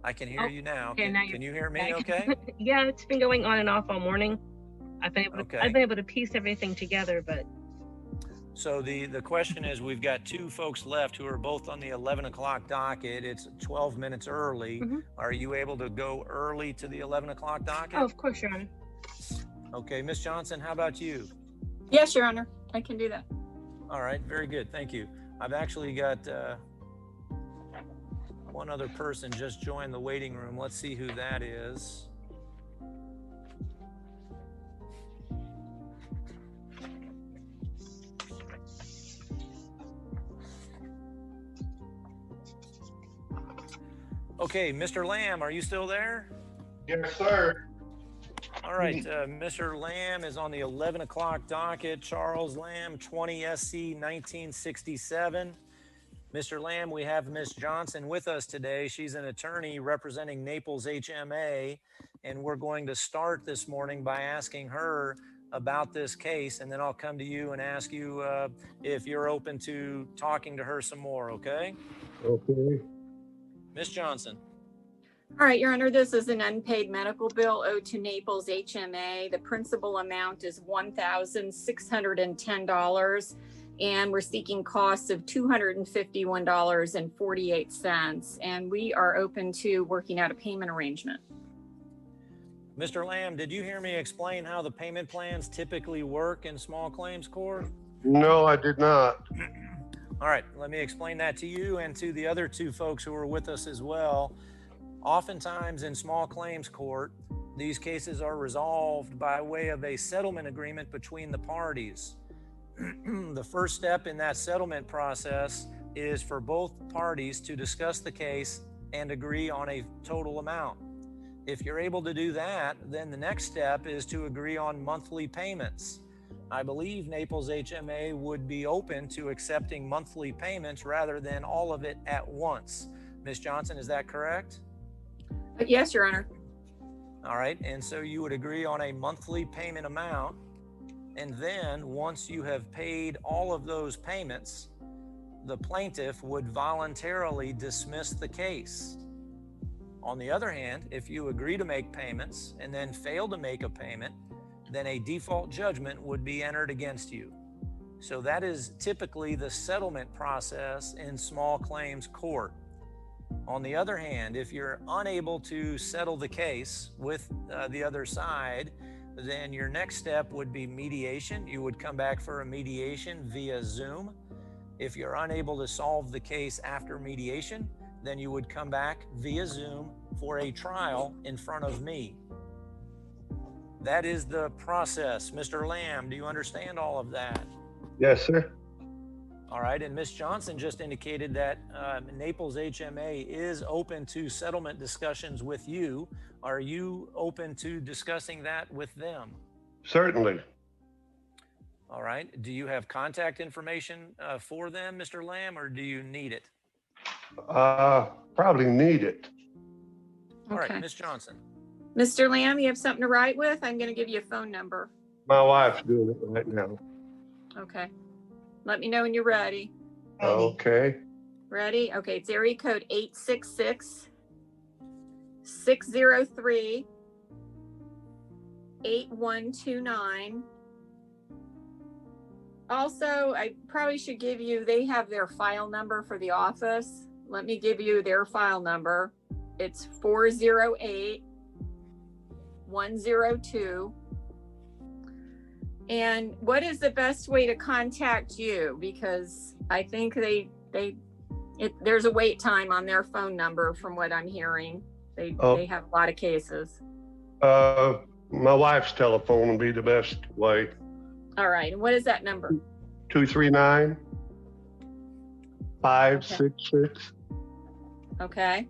I can hear you now. Okay, now Can you hear me back. okay? Yeah, it's been going on and off all morning. I've been able to piece everything together, but So the question is, we've got two folks left who are both on the 11 o'clock docket. It's 12 minutes early. Are you able to go early to the 11 o'clock docket? oh, of course, Your Honor. Okay, Ms. Johnson, how about you? Yes, Your Honor, I can do that. All right, very good, thank you. I've actually got one other person just joined the waiting room. Let's see who that is. Okay, Mr. Lamb, are you still there? Yes, sir. All right, Mr. Lamb is on the 11 o'clock docket. Charles Lamb, 20 SC 1967. Mr. Lamb, we have Ms. Johnson with us today. She's an attorney representing Naples HMA, and we're going to start this morning by asking her about this case, and then I'll come to you and ask you if you're open to talking to her some more, okay? Okay. Ms. Johnson. All right, Your Honor, this is an unpaid medical bill owed to Naples HMA. The principal amount is $1,610, and we're seeking costs of $251.48, and we are open to working out a payment arrangement. Mr. Lamb, did you hear me explain how the payment plans typically work in small claims court? No, I did not. All right, let me explain that to you and to the other two folks who are with us as well. Oftentimes in small claims court, these cases are resolved by way of a settlement agreement between the parties. The first step in that settlement process is for both parties to discuss the case and agree on a total amount. If you're able to do that, then the next step is to agree on monthly payments. I believe Naples HMA would be open to accepting monthly payments rather than all of it at once. Ms. Johnson, is that correct? Yes, Your Honor. All right, and so you would agree on a monthly payment amount, and then once you have paid all of those payments, the plaintiff would voluntarily dismiss the case. On the other hand, if you agree to make payments and then fail to make a payment, then a default judgment would be entered against you. So that is typically the settlement process in small claims court. On the other hand, if you're unable to settle the case with the other side, then your next step would be mediation. You would come back for a mediation via Zoom. If you're unable to solve the case after mediation, then you would come back via Zoom for a trial in front of me. That is the process. Mr. Lamb, do you understand all of that? Yes, sir. All right, and Ms. Johnson just indicated that Naples HMA is open to settlement discussions with you. Are you open to discussing that with them? Certainly. All right, do you have contact information for them, Mr. Lamb, or do you need it? Probably need it. All Okay. right, Ms. Johnson. Mr. Lamb, you have something to write with? I'm going to give you a phone number. My wife's doing it right now. Okay. Let me know when you're ready. Okay. Ready? Okay, it's area code 866-603-8129. Also, I probably should give you, they have their file number for the office. Let me give you their file number. It's 408-102. And what is the best way to contact you? Because I think there's a wait time on their phone number from what I'm hearing. They have a lot of cases. My wife's telephone would be the best way. All right. And what is that number? 239-566. Okay.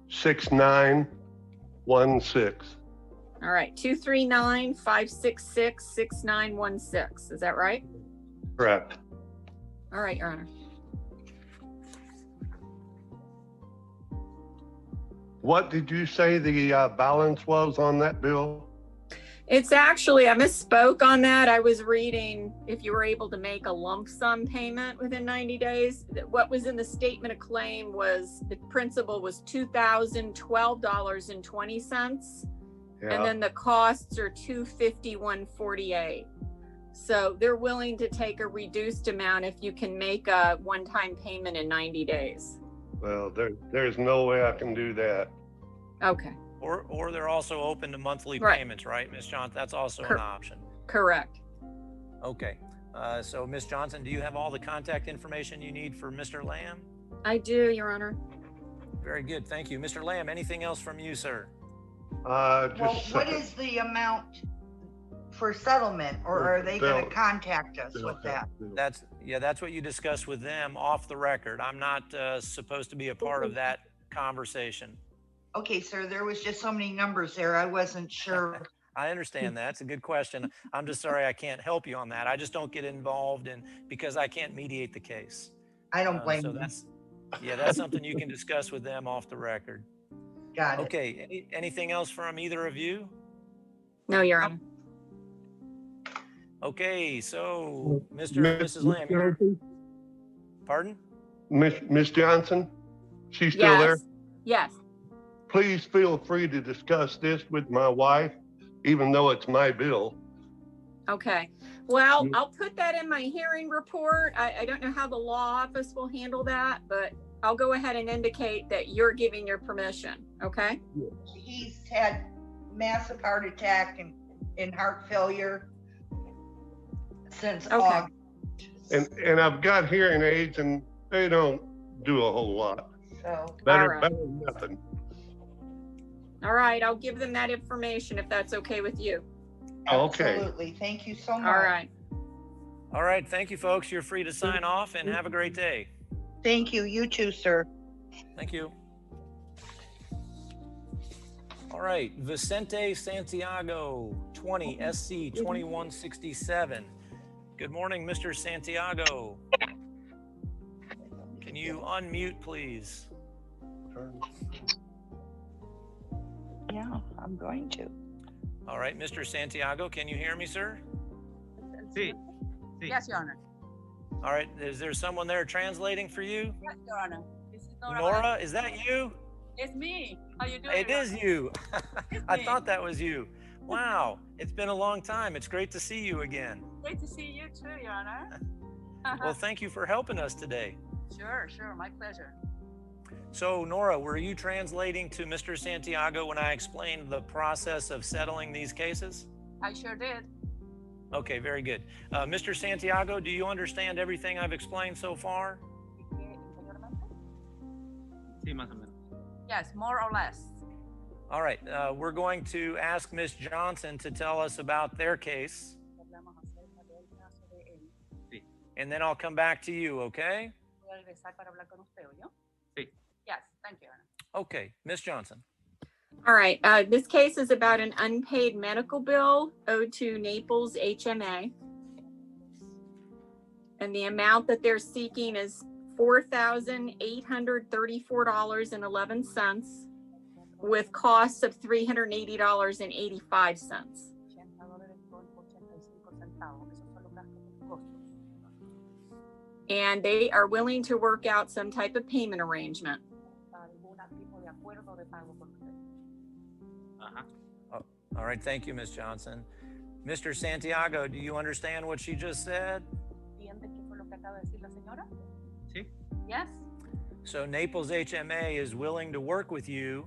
6916. All right. 239-566-6916. Is that right? Correct. All right, Your Honor. What did you say the balance was on that bill? It's actually, I misspoke on that. I was reading if you were able to make a lump sum payment within 90 days. What was in the statement of claim was the principal was $2,012.20. Yeah. And then the costs are $251.48. So they're willing to take a reduced amount if you can make a one-time payment in 90 days. Well, there's no way I can do that. Okay. Or they're also open to monthly Right. payments, right, Ms. Johnson? That's also an option. Correct. Okay. So, Ms. Johnson, do you have all the contact information you need for Mr. Lamb? I do, Your Honor. Very good. Thank you. Mr. Lamb, anything else from you, sir? Well, what is the amount for settlement, or are they going to contact us with that? That's what you discussed with them off the record. I'm not supposed to be a part of that conversation. Okay, sir, there was just so many numbers there. I wasn't sure. I understand that. It's a good question. I'm just sorry I can't help you on that. I just don't get involved because I can't mediate the case. I don't blame so you. That's something you can discuss with them off the record. Got it. Okay. Anything else from either of you? No, Your Honor. Okay. So, Mrs. Lamb. Pardon? Miss Johnson? She's still there? Yes. Please feel free to discuss this with my wife, even though it's my bill. Okay. Well, I'll put that in my hearing report. I don't know how the law office will handle that, but I'll go ahead and indicate that you're giving your permission. Okay? He's had massive heart attack and heart failure since August. And I've got hearing aids, and they don't do a whole lot. So better than nothing. All right. I'll give them that information if that's okay with you. Okay. Absolutely. Thank you so much. All right. All right. Thank you, folks. You're free to sign off and have a great day. Thank you. You too, sir. Thank you. All right. Vicente Santiago, 20 SC 2167. Good morning, Mr. Santiago. Can you unmute, please? Yeah, I'm going to. All right, Mr. Santiago, can you hear me, sir? Sí. Yes, Your Honor. All right, is there someone there translating for you? Yes, Your Honor. This is Nora, is that you? It's me. How you doing? It is you. I thought that was you. Wow, it's been a long time. It's great to see you again. Great to see you too, Your Honor. Well, thank you for helping us today. Sure, my pleasure. So, Nora, were you translating to Mr. Santiago when I explained the process of settling these cases? I sure did. Okay, very good. Mr. Santiago, do you understand everything I've explained so far? Sí, más o menos. Yes, more or less. All right, we're going to ask Ms. Johnson to tell us about their case. Sí. And then I'll come back to you, okay? Sí. Yes, thank you. Okay, Ms. Johnson. All right, this case is about an unpaid medical bill owed to Naples HMA. And the amount that they're seeking is $4,834.11 with costs of $380.85. And they are willing to work out some type of payment arrangement. Oh, all right, thank you, Ms. Johnson. Mr. Santiago, do you understand what she just said? Sí. Yes. So Naples HMA is willing to work with you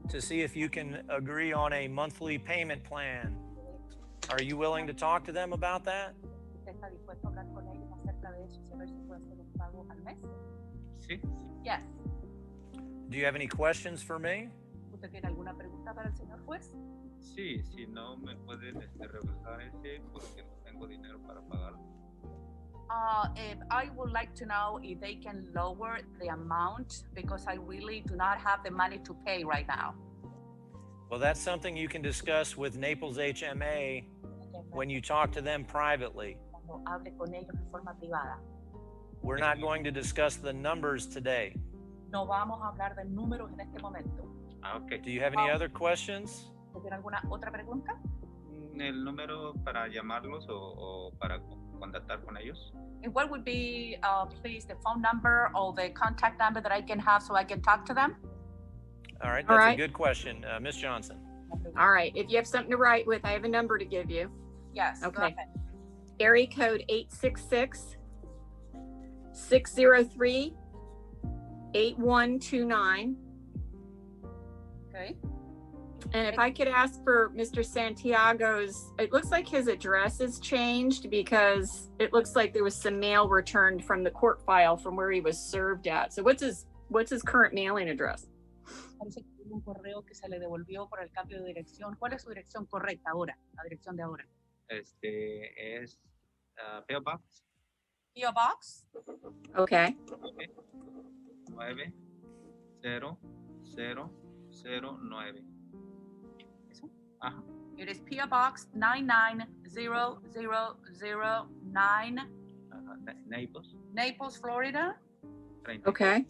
to see if you can agree on a monthly payment plan. Are you willing to talk to them about that? Sí. Yes. Do you have any questions for me? ¿Usted tiene alguna pregunta para el señor juez? Sí, si no me pueden regresar ese porque no tengo dinero para pagarlo. I would like to know if they can lower the amount because I really do not have the money to pay right now. Well, that's something you can discuss with Naples HMA when you talk to them privately. Cuando hable con ellos de forma privada. We're not going to discuss the numbers today. No vamos a hablar de números en este momento. Okay. Do you have any other questions? ¿Tiene alguna otra pregunta? ¿El número para llamarlos o para contactar con ellos? And what would be, please, the phone number or the contact number that I can have so I can talk to them? All right, that's a good question. Ms. Johnson. All right, if you have something to write with, I have a number to give you. Yes. Okay. Area code 866-603-8129. Okay. And if I could ask for Mr. Santiago's, it looks like his address has changed because it looks like there was some mail returned from the court file from where he was served at. So what's his current mailing address? Parece que hubo un correo que se le devolvió por el cambio de dirección. ¿Cuál es su dirección correcta ahora? La dirección de ahora. Es PO Box. PO Box. Okay. 90009. It is PO Box 99009. Naples. Naples, Florida. Okay.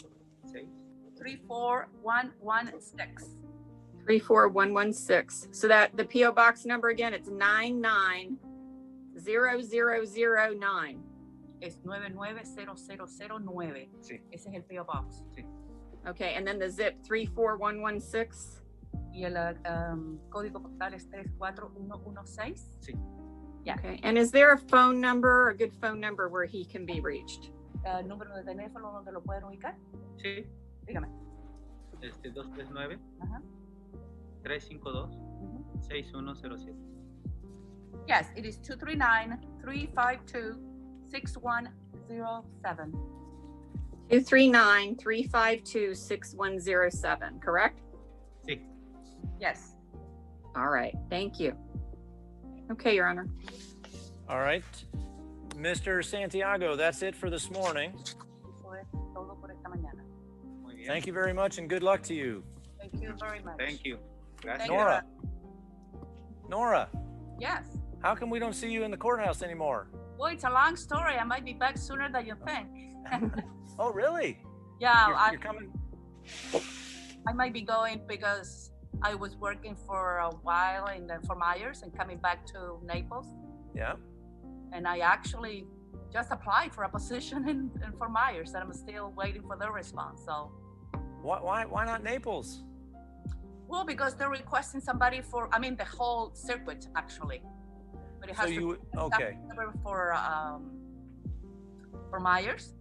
34116. 34116. So that the PO box number again, it's 99009. Es 99009. Sí. Ese es el PO Box. Sí. Okay, and then the zip 34116. Y el código postal es 34116. Sí. Yeah. Okay, and is there a phone number, a good phone number where he can be reached? ¿Número de teléfono donde lo pueden ubicar? Sí. Dígame. 239 352 6107. Yes, it is 239-352-6107. 239-352-6107, correct? Sí. Yes. All right, thank you. Okay, Your Honor. All right. Mr. Santiago, that's it for this morning. Eso es todo por esta mañana. Muy bien. Thank you very much and good luck to you. Thank you very much. Thank you. Gracias. Nora, Yes. how come we don't see you in the courthouse anymore? Well, it's a long story. I might be back sooner than you think. Oh, really? Yeah, You're coming? I might be going because I was working for a while in Fort Myers and coming back to Naples. Yeah. And I actually just applied for a position in Fort Myers, and I'm still waiting for their response. So, why not Naples? well, because they're requesting somebody for, I mean, the whole circuit actually, but it has to okay. For Myers,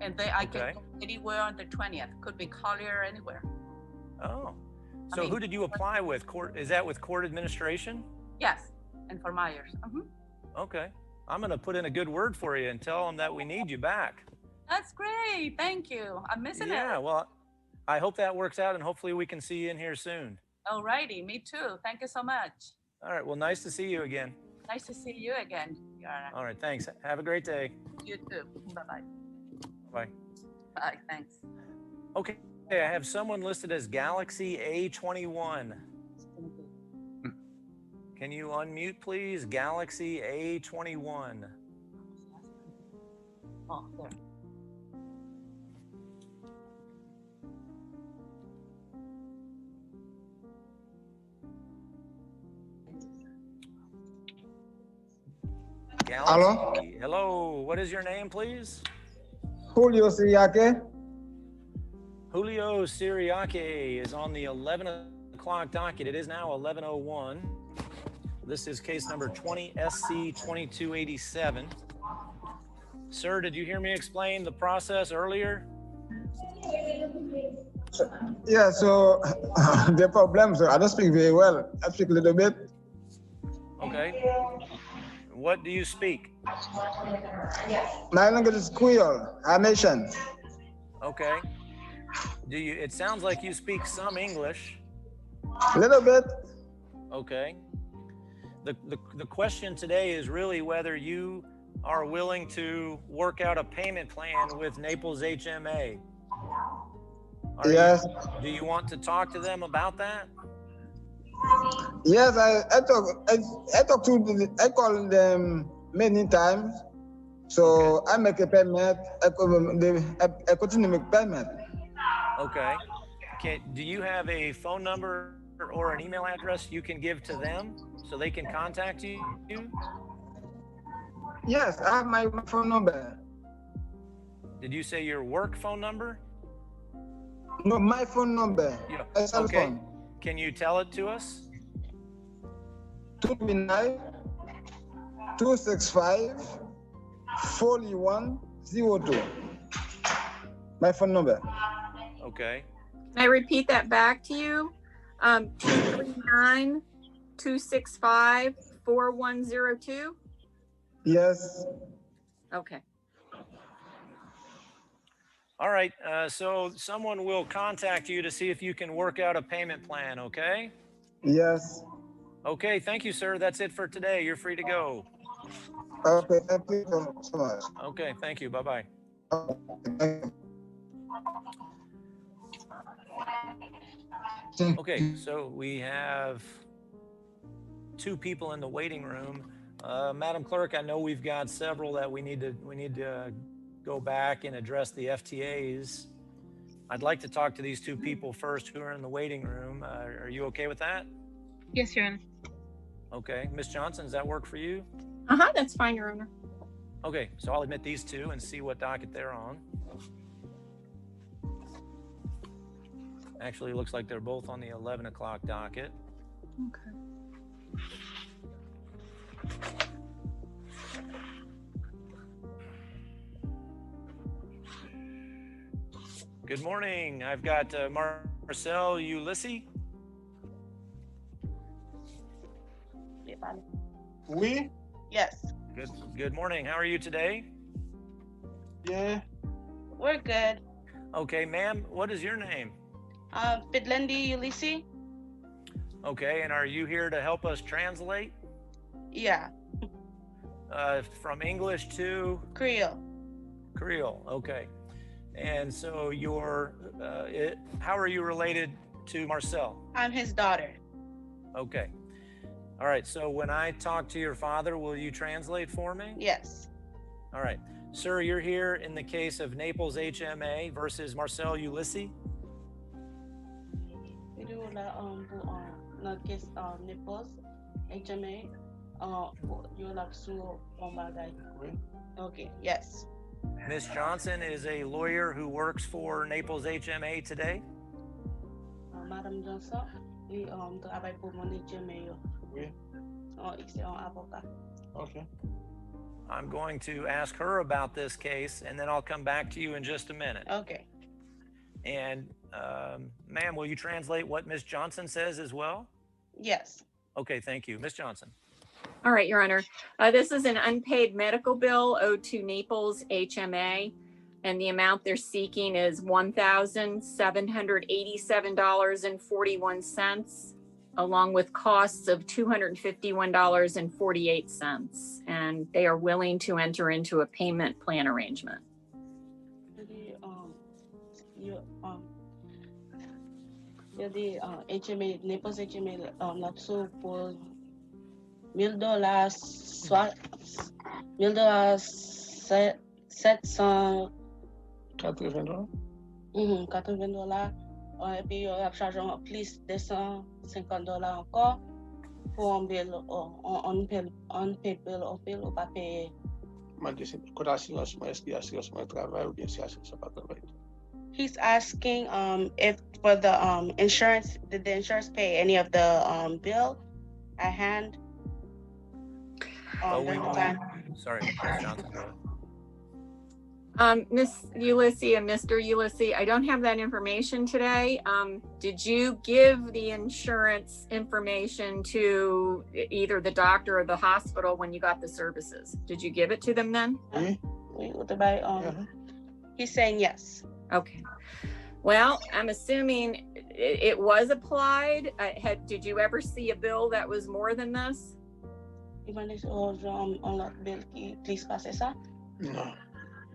and I can go anywhere on the 20th. Could be Collier, anywhere. Oh, so who did you apply with? Is that with court administration? Yes, and for Myers. Okay. I'm going to put in a good word for you and tell them that we need you back. That's great. Thank you. I'm missing it. Yeah, well, I hope that works out, and hopefully we can see you in here soon. Alrighty, me too. Thank you so much. All right, well, nice to see you again. Nice to see you again, Your Honor. All right, thanks. Have a great day. You too. Bye-bye. Bye. Bye, thanks. Okay, I have someone listed as Galaxy A21. Can you unmute, please? Galaxy A21. Oh, there. Galaxy. Hello? Hello, what is your name, please? Julio Syriaki. Julio Syriaki is on the 11 o'clock docket. It is now 11:01. This is case number 20 SC 2287. Sir, did you hear me explain the process earlier? Yeah, so the problem, so I don't speak very well. I speak a little bit. Okay. What do you speak? My language is Creole, Haitian. Okay. Do you? It sounds like you speak some English. A little bit. Okay. The question today is really whether you are willing to work out a payment plan with Naples HMA. Yes. Do you want to talk to them about that? Yes, I call them many times. So I make a payment. I continue to make payment. Okay. Do you have a phone number or an email address you can give to them so they can contact you? Yes, I have my phone number. Did you say your work phone number? No, my phone number. Yeah. My cell Okay. phone. Can you tell it to us? 239-265-4102. My phone number. Okay. Can I repeat that back to you? 239-265-4102? Yes. Okay. All right. So someone will contact you to see if you can work out a payment plan, okay? Yes. Okay. Thank you, sir. That's it for today. You're free to go. Okay, thank you so much. Okay. Thank you. Bye-bye. Okay, so we have two people in the waiting room. Madam Clerk, I know we've got several that we need to go back and address the FTAs. I'd like to talk to these two people first who are in the waiting room. Are you okay with that? Yes, Your Honor. Okay, Ms. Johnson, does that work for you? That's fine, Your Honor. Okay, so I'll admit these two and see what docket they're on. Actually, it looks like they're both on the 11 o'clock docket. Okay. Good morning. I've got Marcel Ulysse. Oui. Yes. Good morning. How are you today? Yeah. We're good. Okay, ma'am, what is your name? Fidlendi Ulysse? Okay, and are you here to help us translate? Yeah. From English to? Creole. Creole, okay. And so how are you related to Marcel? I'm his daughter. Okay. All right, so when I talk to your father, will you translate for me? Yes. All right. Sir, you're here in the case of Naples HMA versus Marcel Ulysse? na case Naples HMA you like sue bagay. Okay, yes. Ms. Johnson is a lawyer who works for Naples HMA today? Madam Johnson, travaille pour mon HMA. Oui. Ici en avocat. Okay. I'm going to ask her about this case, and then I'll come back to you in just a minute. Okay. And ma'am, will you translate what Ms. Johnson says as well? Yes. Okay, thank you. Ms. Johnson. All right, Your Honor. This is an unpaid medical bill owed to Naples HMA, and the amount they're seeking is $1,787.41, along with costs of $251.48, and they are willing to enter into a payment plan arrangement. HMA, Naples HMA, là-dessous pour $1,000, $780. $80. Et puis, il y a chargé plus $250 encore pour un bill, on paye bill, on paye ou pas payer. He's asking if for the insurance, did the insurance pay any of the bill at hand? Sorry, Ms. Johnson, go ahead. Ms. Ulysse and Mr. Ulysse, I don't have that information today. Did you give the insurance information to either the doctor or the hospital when you got the services? Did you give it to them then? He's saying yes. Okay. Well, I'm assuming it was applied. Did you ever see a bill that was more than this? No.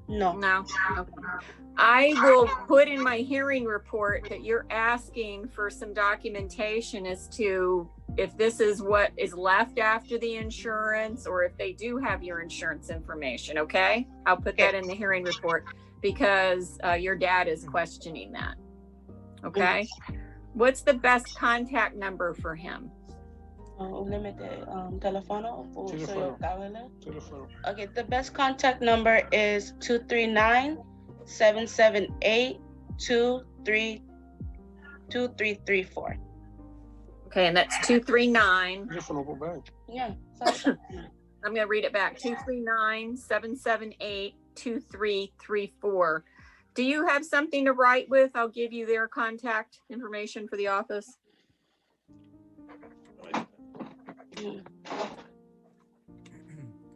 No. Okay. I will put in my hearing report that you're asking for some documentation as to if this is what is left after the insurance or if they do have your insurance information, okay? I'll put that in the hearing report because your dad is questioning that, okay? What's the best contact number for him? Telephone. Okay, the best contact number is 239-778-2334. Okay, and that's 239. Yeah. I'm going to read it back. 239-778-2334. Do you have something to write with? I'll give you their contact information for the office.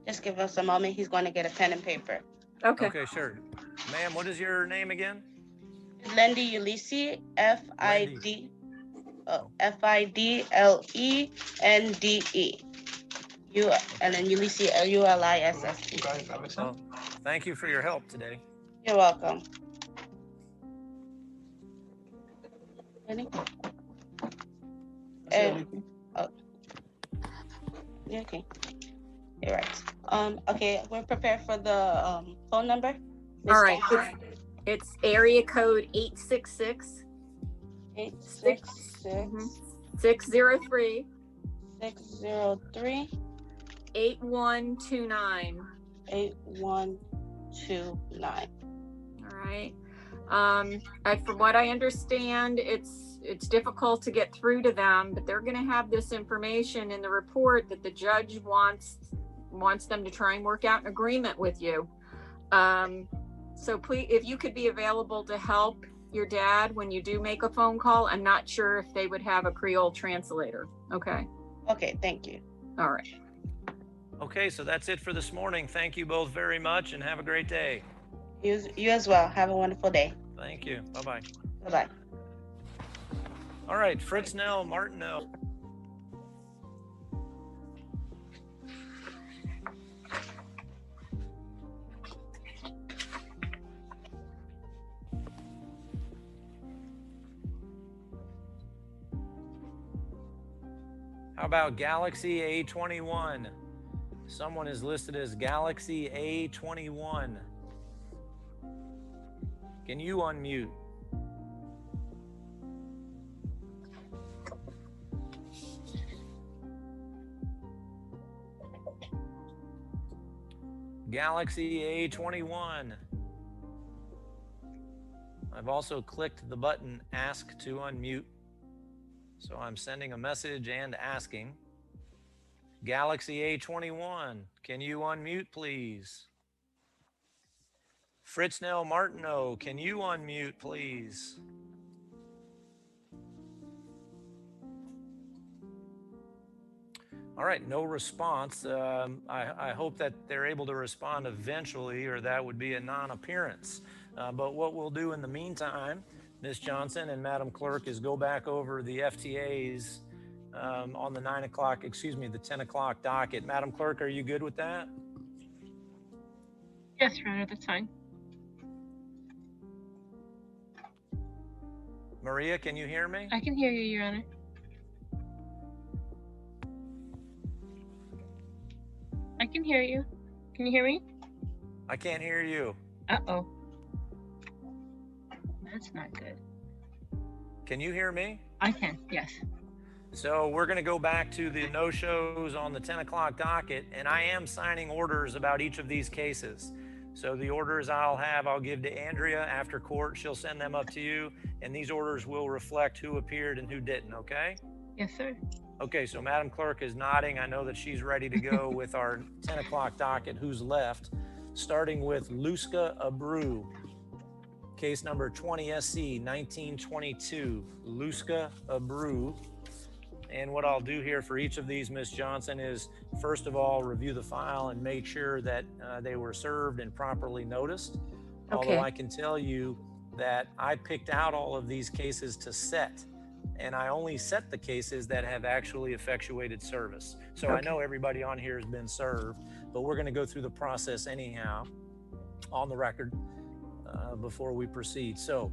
Just give us a moment. He's going to get a pen and paper. Okay. Okay, sure. Ma'am, what is your name again? Lendy Ulysse, F-I-D-L-E-N-D-E. And then Ulysse, Ulysse. Well, thank you for your help today. You're welcome. Ready? Okay. You're right. Okay, we're prepared for the phone number. All right. It's area code 866 603 8129. 8129. All right. From what I understand, it's difficult to get through to them, but they're going to have this information in the report that the judge wants them to try and work out an agreement with you. So please, if you could be available to help your dad when you do make a phone call. I'm not sure if they would have a Creole translator. Okay. Okay, thank you. All right. Okay, so that's it for this morning. Thank you both very much and have a great day. You as well. Have a wonderful day. Thank you. Bye-bye. Bye-bye. All right, Fritz Nell, Martineau. How about Galaxy A21? Someone is listed as Galaxy A21. Can you unmute? Galaxy A21. I've also clicked the button Ask to Unmute. So I'm sending a message and asking. Galaxy A21, can you unmute, please? Fritznell Martineau, can you unmute, please? All right, no response. I hope that they're able to respond eventually, or that would be a non-appearance. But what we'll do in the meantime, Ms. Johnson and Madam Clerk, is go back over the FTAs on the 10 o'clock docket. Madam Clerk, are you good with that? Yes, Your Honor, that's fine. Maria, can you hear me? I can hear you, Your Honor. I can hear you. Can you hear me? I can't hear you. Uh-oh. That's not good. Can you hear me? I can, yes. So we're going to go back to the no-shows on the 10 o'clock docket, and I am signing orders about each of these cases. So the orders I'll give to Andrea after court. She'll send them up to you, and these orders will reflect who appeared and who didn't, okay? Yes, sir. Okay, so Madam Clerk is nodding. I know that she's ready to go with our 10 o'clock docket. Who's left? Starting with Luska Abreu. Case number 20 SC 1922, Luska Abreu. And what I'll do here for each of these, Ms. Johnson, is first of all, review the file and make sure that they were served and properly noticed. Okay. Although I can tell you that I picked out all of these cases to set, and I only set the cases that have actually effectuated service. So I know everybody on here has been served, but we're going to go through the process anyhow on the record before we proceed. So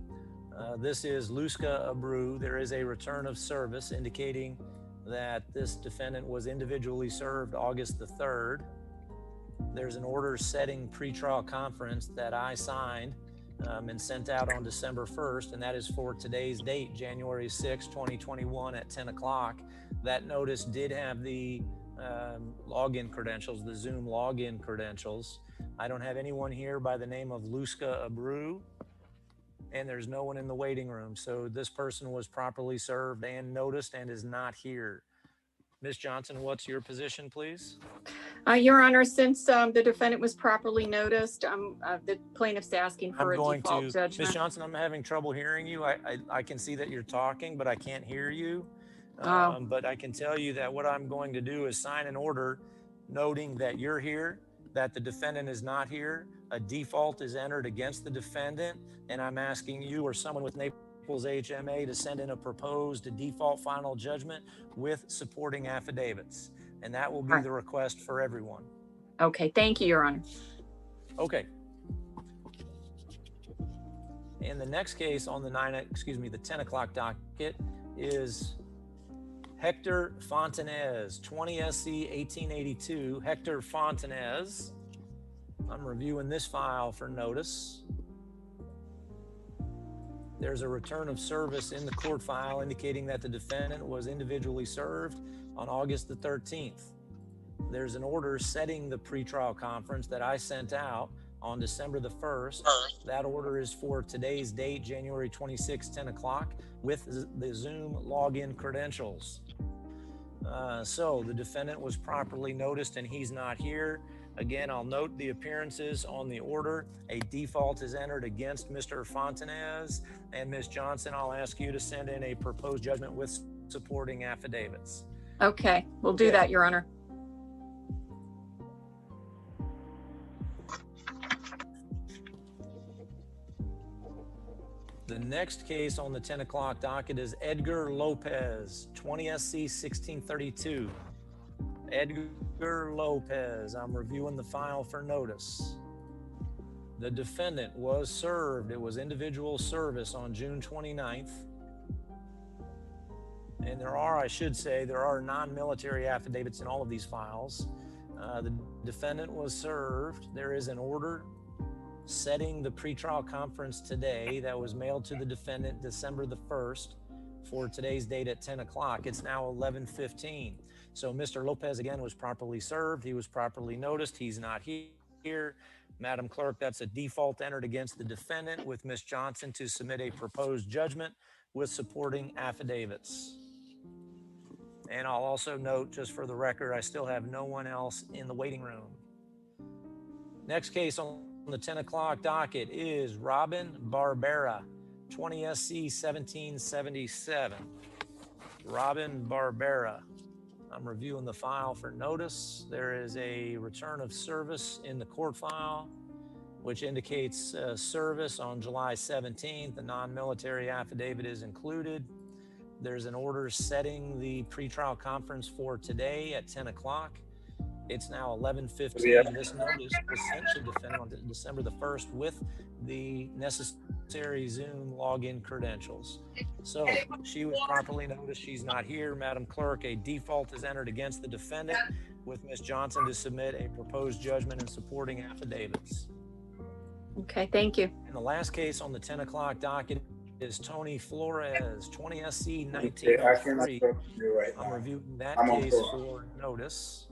this is Luska Abreu. There is a return of service indicating that this defendant was individually served August the 3rd. There's an order setting pretrial conference that I signed and sent out on December 1st, and that is for today's date, January 6, 2021 at 10 o'clock. That notice did have the login credentials, the Zoom login credentials. I don't have anyone here by the name of Luska Abreu, and there's no one in the waiting room. So this person was properly served and noticed and is not here. Ms. Johnson, what's your position, please? Your Honor, since the defendant was properly noticed, the plaintiff's asking for a default judgment. Ms. Johnson, I'm having trouble hearing you. I can see that you're talking, but I can't hear you. But I can tell you that what I'm going to do is sign an order noting that you're here, that the defendant is not here, a default is entered against the defendant, and I'm asking you or someone with Naples HMA to send in a proposed default final judgment with supporting affidavits. And that will be the request for everyone. Okay, thank you, Your Honor. Okay. And the next case on the 10 o'clock docket is Hector Fontanez, 20 SC 1882. Hector Fontanez. I'm reviewing this file for notice. There's a return of service in the court file indicating that the defendant was individually served on August the 13th. There's an order setting the pretrial conference that I sent out on December the 1st. That order is for today's date, January 26, 10 o'clock, with the Zoom login credentials. So the defendant was properly noticed and he's not here. Again, I'll note the appearances on the order. A default is entered against Mr. Fontanez, and Ms. Johnson, I'll ask you to send in a proposed judgment with supporting affidavits. Okay, we'll do that, Your Honor. The next case on the 10 o'clock docket is Edgar Lopez, 20 SC 1632. Edgar Lopez, I'm reviewing the file for notice. The defendant was served. It was individual service on June 29th. And there are non-military affidavits in all of these files. The defendant was served. There is an order setting the pretrial conference today that was mailed to the defendant December the 1st for today's date at 10 o'clock. It's now 11:15. So Mr. Lopez, again, was properly served. He was properly noticed. He's not here. Madam Clerk, that's a default entered against the defendant with Ms. Johnson to submit a proposed judgment with supporting affidavits. And I'll also note, just for the record, I still have no one else in the waiting room. Next case on the 10 o'clock docket is Robin Barbera, 20 SC 1777. Robin Barbera. I'm reviewing the file for notice. There is a return of service in the court file, which indicates service on July 17th. The non-military affidavit is included. There's an order setting the pretrial conference for today at 10 o'clock. It's now 11:15. This notice was sent to the defendant on December the 1st with the necessary Zoom login credentials. So she was properly noticed. She's not here. Madam Clerk, a default is entered against the defendant with Ms. Johnson to submit a proposed judgment and supporting affidavits. Okay, thank you. And the last case on the 10 o'clock docket is Tony Flores, 20 SC 1903. I'm reviewing that case for notice.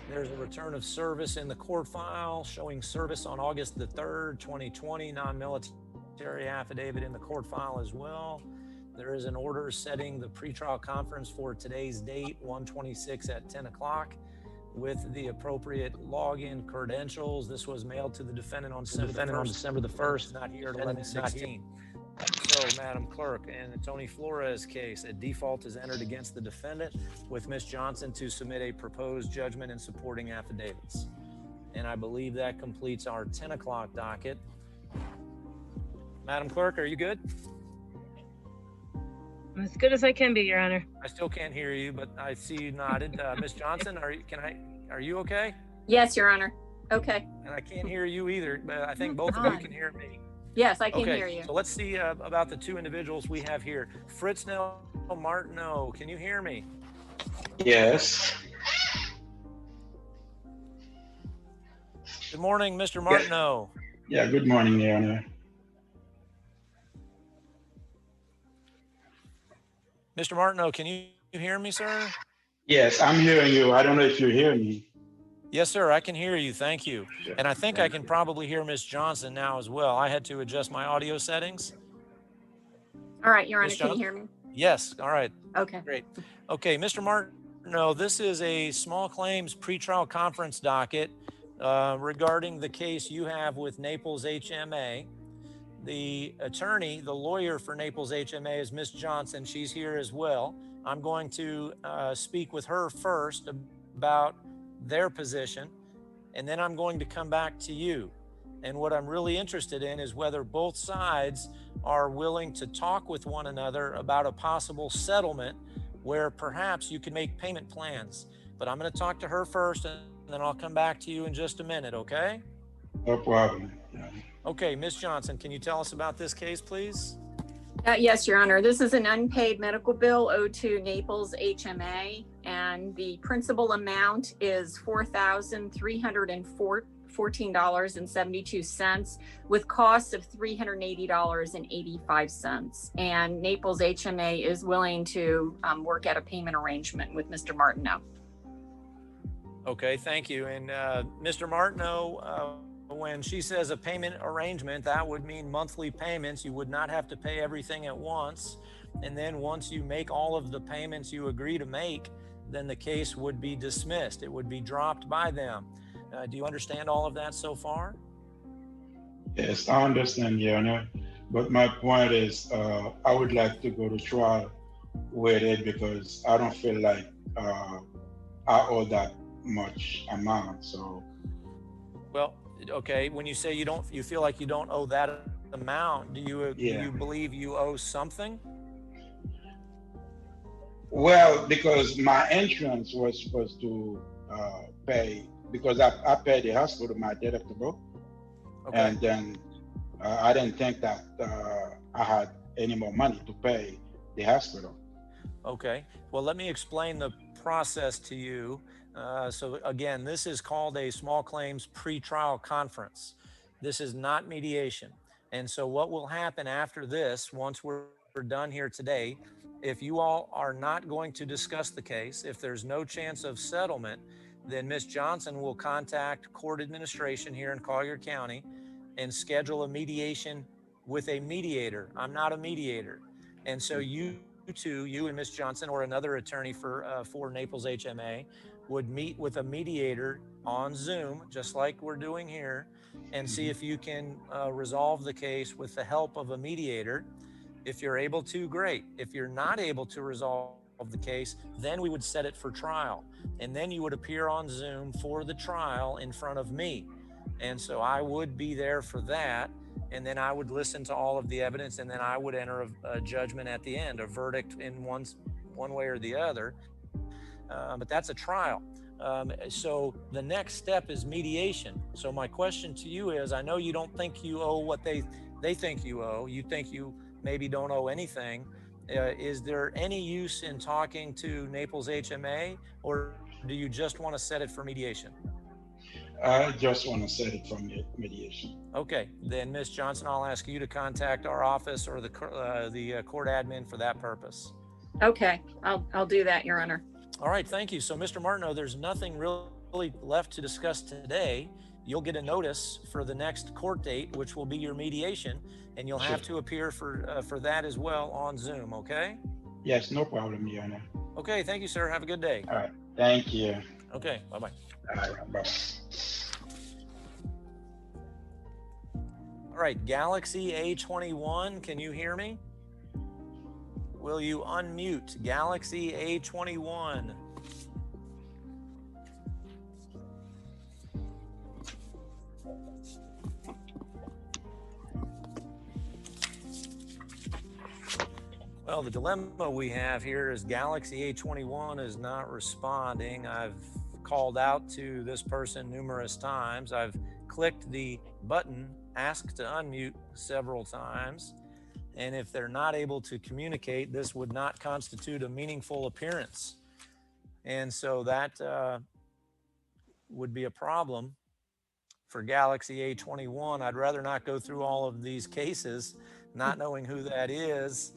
There's a return of service in the court file showing service on August the 3rd, 2020, non-military affidavit in the court file as well. There is an order setting the pretrial conference for today's date, 1/26 at 10 o'clock. With the appropriate login credentials. This was mailed to the defendant on December the 1st, not here at 11:16. So, Madam Clerk, in the Tony Flores case, a default is entered against the defendant with Ms. Johnson to submit a proposed judgment and supporting affidavits. And I believe that completes our 10 o'clock docket. Madam Clerk, are you good? I'm as good as I can be, Your Honor. I still can't hear you, but I see you nodded. Ms. Johnson, are you okay? Yes, Your Honor. Okay. And I can't hear you either, but I think both of you can hear me. Yes, I can hear you. So let's see about the two individuals we have here. Fritznell Martineau, can you hear me? Yes. Good morning, Mr. Martineau. Yeah, good morning, Your Honor. Mr. Martineau, can you hear me, sir? Yes, I'm hearing you. I don't know if you hear me. Yes, sir, I can hear you. Thank you. And I think I can probably hear Ms. Johnson now as well. I had to adjust my audio settings. All right, Your Honor, can you hear me? Yes, all right. Okay. Great. Okay, Mr. Martineau, this is a small claims pretrial conference docket regarding the case you have with Naples HMA. The attorney, the lawyer for Naples HMA is Ms. Johnson. She's here as well. I'm going to speak with her first about their position, and then I'm going to come back to you. And what I'm really interested in is whether both sides are willing to talk with one another about a possible settlement where perhaps you can make payment plans. But I'm going to talk to her first, and then I'll come back to you in just a minute, okay? No problem. Okay, Ms. Johnson, can you tell us about this case, please? Yes, Your Honor. This is an unpaid medical bill owed to Naples HMA, and the principal amount is $4,314.72 with costs of $380.85. And Naples HMA is willing to work out a payment arrangement with Mr. Martineau. Okay, thank you. And Mr. Martineau, when she says a payment arrangement, that would mean monthly payments. You would not have to pay everything at once. And then once you make all of the payments you agree to make, then the case would be dismissed. It would be dropped by them. Do you understand all of that so far? Yes, I understand, Your Honor. But my point is, I would like to go to trial with it because I don't feel like I owe that much amount. So, well, okay. When you say you feel like you don't owe that amount, do you believe you owe something? Well, because my insurance was supposed to pay, because I paid the hospital my deductible, and then I didn't think that I had any more money to pay the hospital. Okay. Well, let me explain the process to you. So again, this is called a small claims pretrial conference. This is not mediation. And so what will happen after this, once we're done here today, if you all are not going to discuss the case, if there's no chance of settlement, then Ms. Johnson will contact court administration here in Collier County and schedule a mediation with a mediator. I'm not a mediator. And so you and Ms. Johnson or another attorney for Naples HMA would meet with a mediator on Zoom, just like we're doing here, and see if you can resolve the case with the help of a mediator. If you're able to, great. If you're not able to resolve the case, then we would set it for trial. And then you would appear on Zoom for the trial in front of me. And so I would be there for that. And then I would listen to all of the evidence, and then I would enter a judgment at the end, a verdict in one way or the other. But that's a trial. So the next step is mediation. So my question to you is, I know you don't think you owe what they think you owe. You think you maybe don't owe anything. Is there any use in talking to Naples HMA, or do you just want to set it for mediation? I just want to set it for mediation. Okay, then Ms. Johnson, I'll ask you to contact our office or the court admin for that purpose. Okay, I'll do that, Your Honor. All right, thank you. So Mr. Martineau, there's nothing really left to discuss today. You'll get a notice for the next court date, which will be your mediation, and you'll have to appear for that as well on Zoom, okay? Yes, no problem, Your Honor. Okay, thank you, sir. Have a good day. All right, thank you. Okay, bye-bye. All right, bye. All right, Galaxy A21, can you hear me? Will you unmute Galaxy A21? Well, the dilemma we have here is Galaxy A21 is not responding. I've called out to this person numerous times. I've clicked the button, ask to unmute, several times. And if they're not able to communicate, this would not constitute a meaningful appearance. And so that would be a problem for Galaxy A21. I'd rather not go through all of these cases, not knowing who that is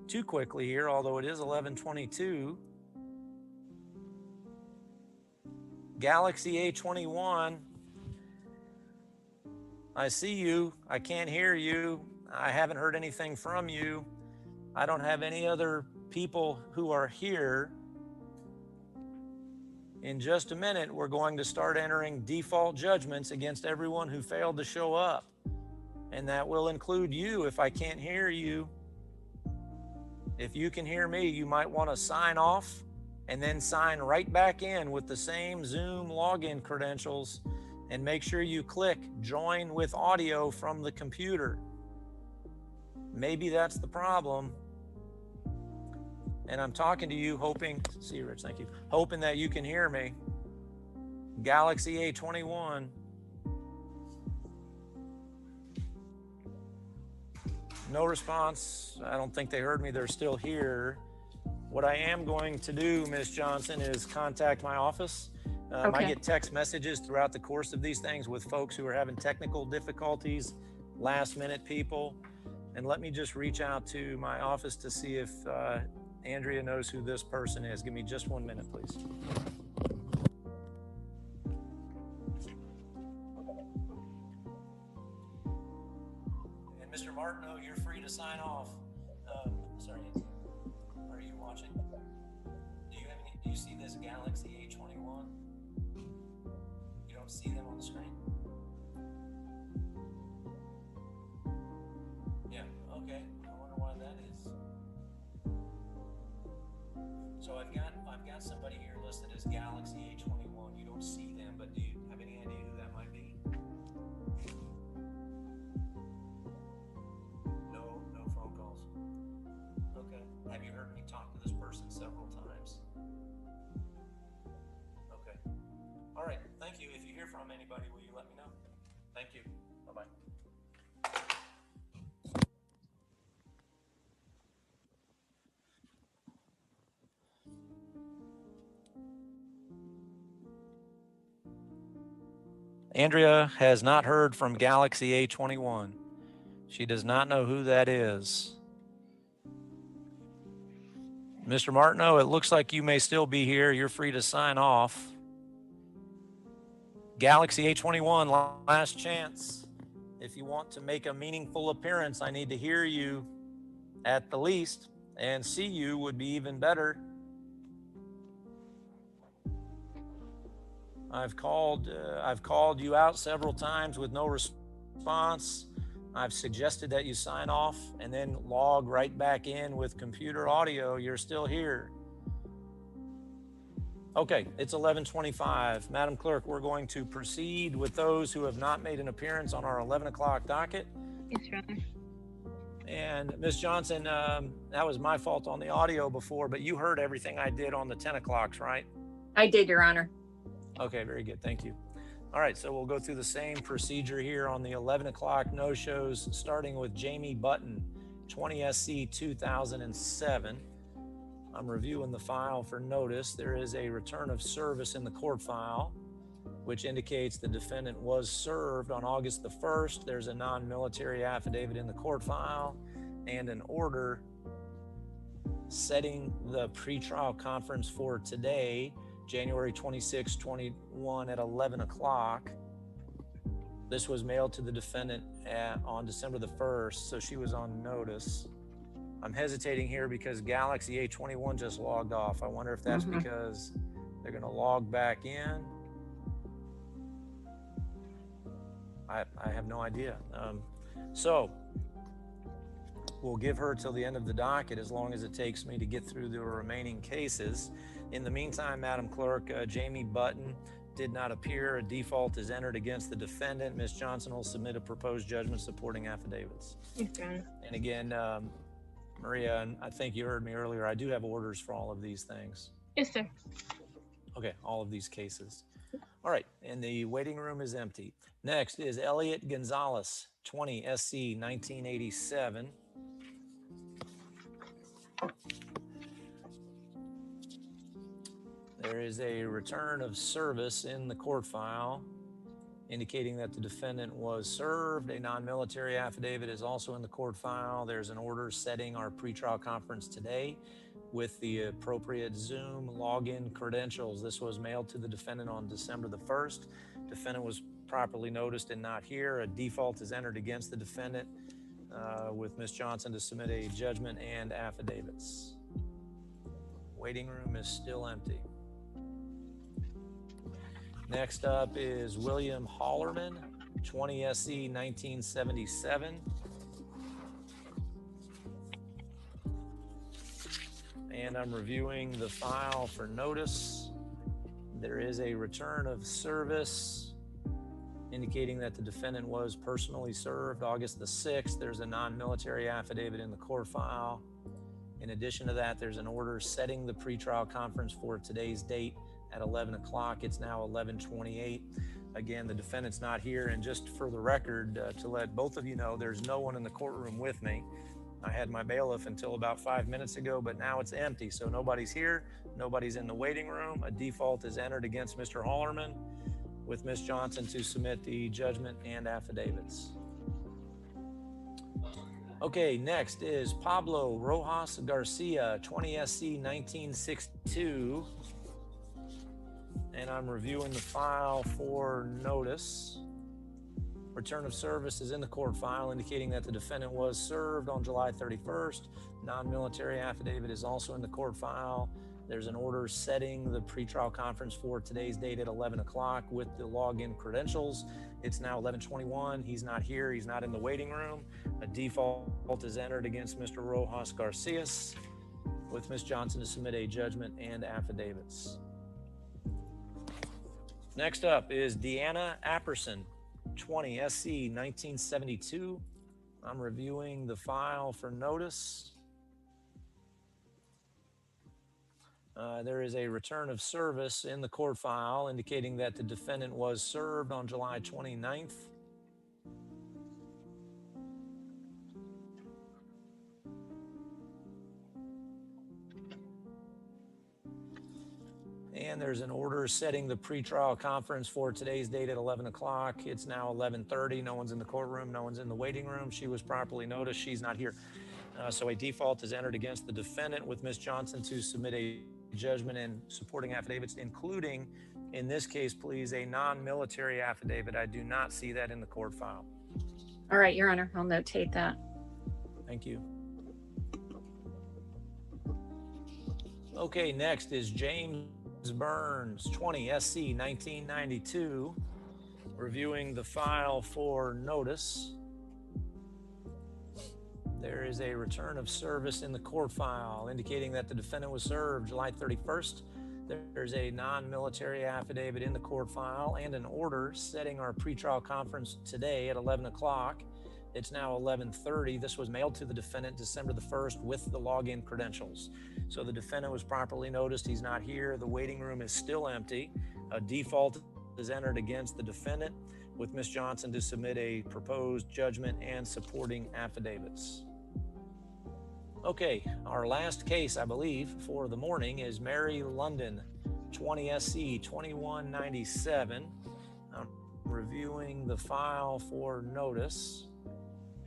too quickly here, although it is 11:22. Galaxy A21, I see you, I can't hear you, I haven't heard anything from you, I don't have any other people who are here. In just a minute, we're going to start entering default judgments against everyone who failed to show up. And that will include you if I can't hear you. If you can hear me, you might want to sign off and then sign right back in with the same Zoom login credentials, and make sure you click join with audio from the computer. Maybe that's the problem. And I'm talking to you hoping, see Rich, thank you, hoping that you can hear me. Galaxy A21. No response. I don't think they heard me. They're still here. What I am going to do, Ms. Johnson, is contact my office. I get text messages throughout the course of these things with folks who are having technical difficulties, last minute people. And let me just reach out to my office to see if Andrea knows who this person is. Give me just 1 minute, please. And Mr. Martineau, you're free to sign off. Sorry, are you watching? Do you see this Galaxy A21? You don't see them on the screen? Yeah, okay. I wonder why that is. So I've got somebody here listed as Galaxy A21. You don't see them, but do you have any idea who that might be? No phone calls. Okay. Have you heard me talk to this person several times? Okay. All right. Thank you. If you hear from anybody, will you let me know? Thank you. Bye-bye. Andrea has not heard from Galaxy A21. She does not know who that is. Mr. Martineau, it looks like you may still be here. You're free to sign off. Galaxy A21, last chance. If you want to make a meaningful appearance, I need to hear you at the least, and see you would be even better. I've called you out several times with no response. I've suggested that you sign off and then log right back in with computer audio. You're still here. Okay, it's 11:25. Madam Clerk, we're going to proceed with those who have not made an appearance on our 11 o'clock docket. Yes, Your Honor. And Ms. Johnson, that was my fault on the audio before, but you heard everything I did on the 10 o'clocks, right? I did, Your Honor. Okay, very good. Thank you. All right, so we'll go through the same procedure here on the 11 o'clock no-shows, starting with Jamie Button, 20 SC 2007. I'm reviewing the file for notice. There is a return of service in the court file, which indicates the defendant was served on August the 1st. There's a non-military affidavit in the court file and an order setting the pretrial conference for today, January 26, 21 at 11 o'clock. This was mailed to the defendant on December the 1st, so she was on notice. I'm hesitating here because Galaxy A21 just logged off. I wonder if that's because they're going to log back in. I have no idea. So we'll give her till the end of the docket as long as it takes me to get through the remaining cases. In the meantime, Madam Clerk, Jamie Button did not appear. A default is entered against the defendant. Ms. Johnson will submit a proposed judgment supporting affidavits. Okay. And again, Maria, and I think you heard me earlier, I do have orders for all of these things. Yes, sir. Okay, all of these cases. All right, and the waiting room is empty. Next is Elliot Gonzalez, 20 SC 1987. There is a return of service in the court file indicating that the defendant was served. A non-military affidavit is also in the court file. There's an order setting our pretrial conference today with the appropriate Zoom login credentials. This was mailed to the defendant on December the 1st. Defendant was properly noticed and not here. A default is entered against the defendant with Ms. Johnson to submit a judgment and affidavits. Waiting room is still empty. Next up is William Hollerman, 20 SC 1977. And I'm reviewing the file for notice. There is a return of service indicating that the defendant was personally served August the 6th. There's a non-military affidavit in the court file. In addition to that, there's an order setting the pretrial conference for today's date at 11 o'clock. It's now 11:28. Again, the defendant's not here. And just for the record, to let both of you know, there's no one in the courtroom with me. I had my bailiff until about 5 minutes ago, but now it's empty. So nobody's here. Nobody's in the waiting room. A default is entered against Mr. Hollerman with Ms. Johnson to submit the judgment and affidavits. Okay, next is Pablo Rojas Garcia, 20 SC 1962. And I'm reviewing the file for notice. Return of service is in the court file indicating that the defendant was served on July 31st. Non-military affidavit is also in the court file. There's an order setting the pretrial conference for today's date at 11 o'clock with the login credentials. It's now 11:21. He's not here. He's not in the waiting room. A default is entered against Mr. Rojas Garcia with Ms. Johnson to submit a judgment and affidavits. Next up is Deanna Apperson, 20 SC 1972. I'm reviewing the file for notice. There is a return of service in the court file indicating that the defendant was served on July 29th. And there's an order setting the pretrial conference for today's date at 11 o'clock. It's now 11:30. No one's in the courtroom. No one's in the waiting room. She was properly noticed. She's not here. So a default is entered against the defendant with Ms. Johnson to submit a judgment and supporting affidavits, including, in this case, please, a non-military affidavit. I do not see that in the court file. All right, Your Honor, I'll notate that. Thank you. Okay, next is James Burns, 20 SC 1992, reviewing the file for notice. There is a return of service in the court file indicating that the defendant was served July 31st. There's a non-military affidavit in the court file and an order setting our pretrial conference today at 11 o'clock. It's now 11:30. This was mailed to the defendant December the 1st with the login credentials. So the defendant was properly noticed. He's not here. The waiting room is still empty. A default is entered against the defendant with Ms. Johnson to submit a proposed judgment and supporting affidavits. Okay, our last case, I believe, for the morning is Mary London, 20 SC 2197. I'm reviewing the file for notice.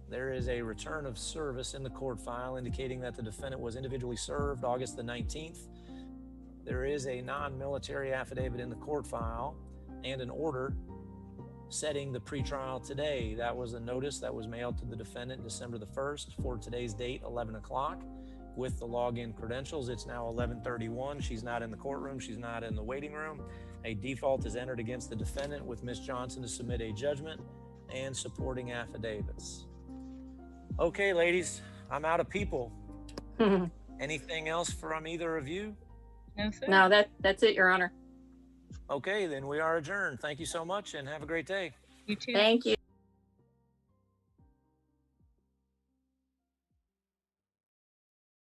There is a return of service in the court file indicating that the defendant was individually served August the 19th. There is a non-military affidavit in the court file and an order setting the pretrial today. That was a notice that was mailed to the defendant December the 1st for today's date, 11 o'clock, with the login credentials. It's now 11:31. She's not in the courtroom. She's not in the waiting room. A default is entered against the defendant with Ms. Johnson to submit a judgment and supporting affidavits. Okay, ladies, I'm out of people. Anything else from either of you? No, sir. No, that's it, Your Honor. Okay, then we are adjourned. Thank you so much and have a great day. You too. Thank you.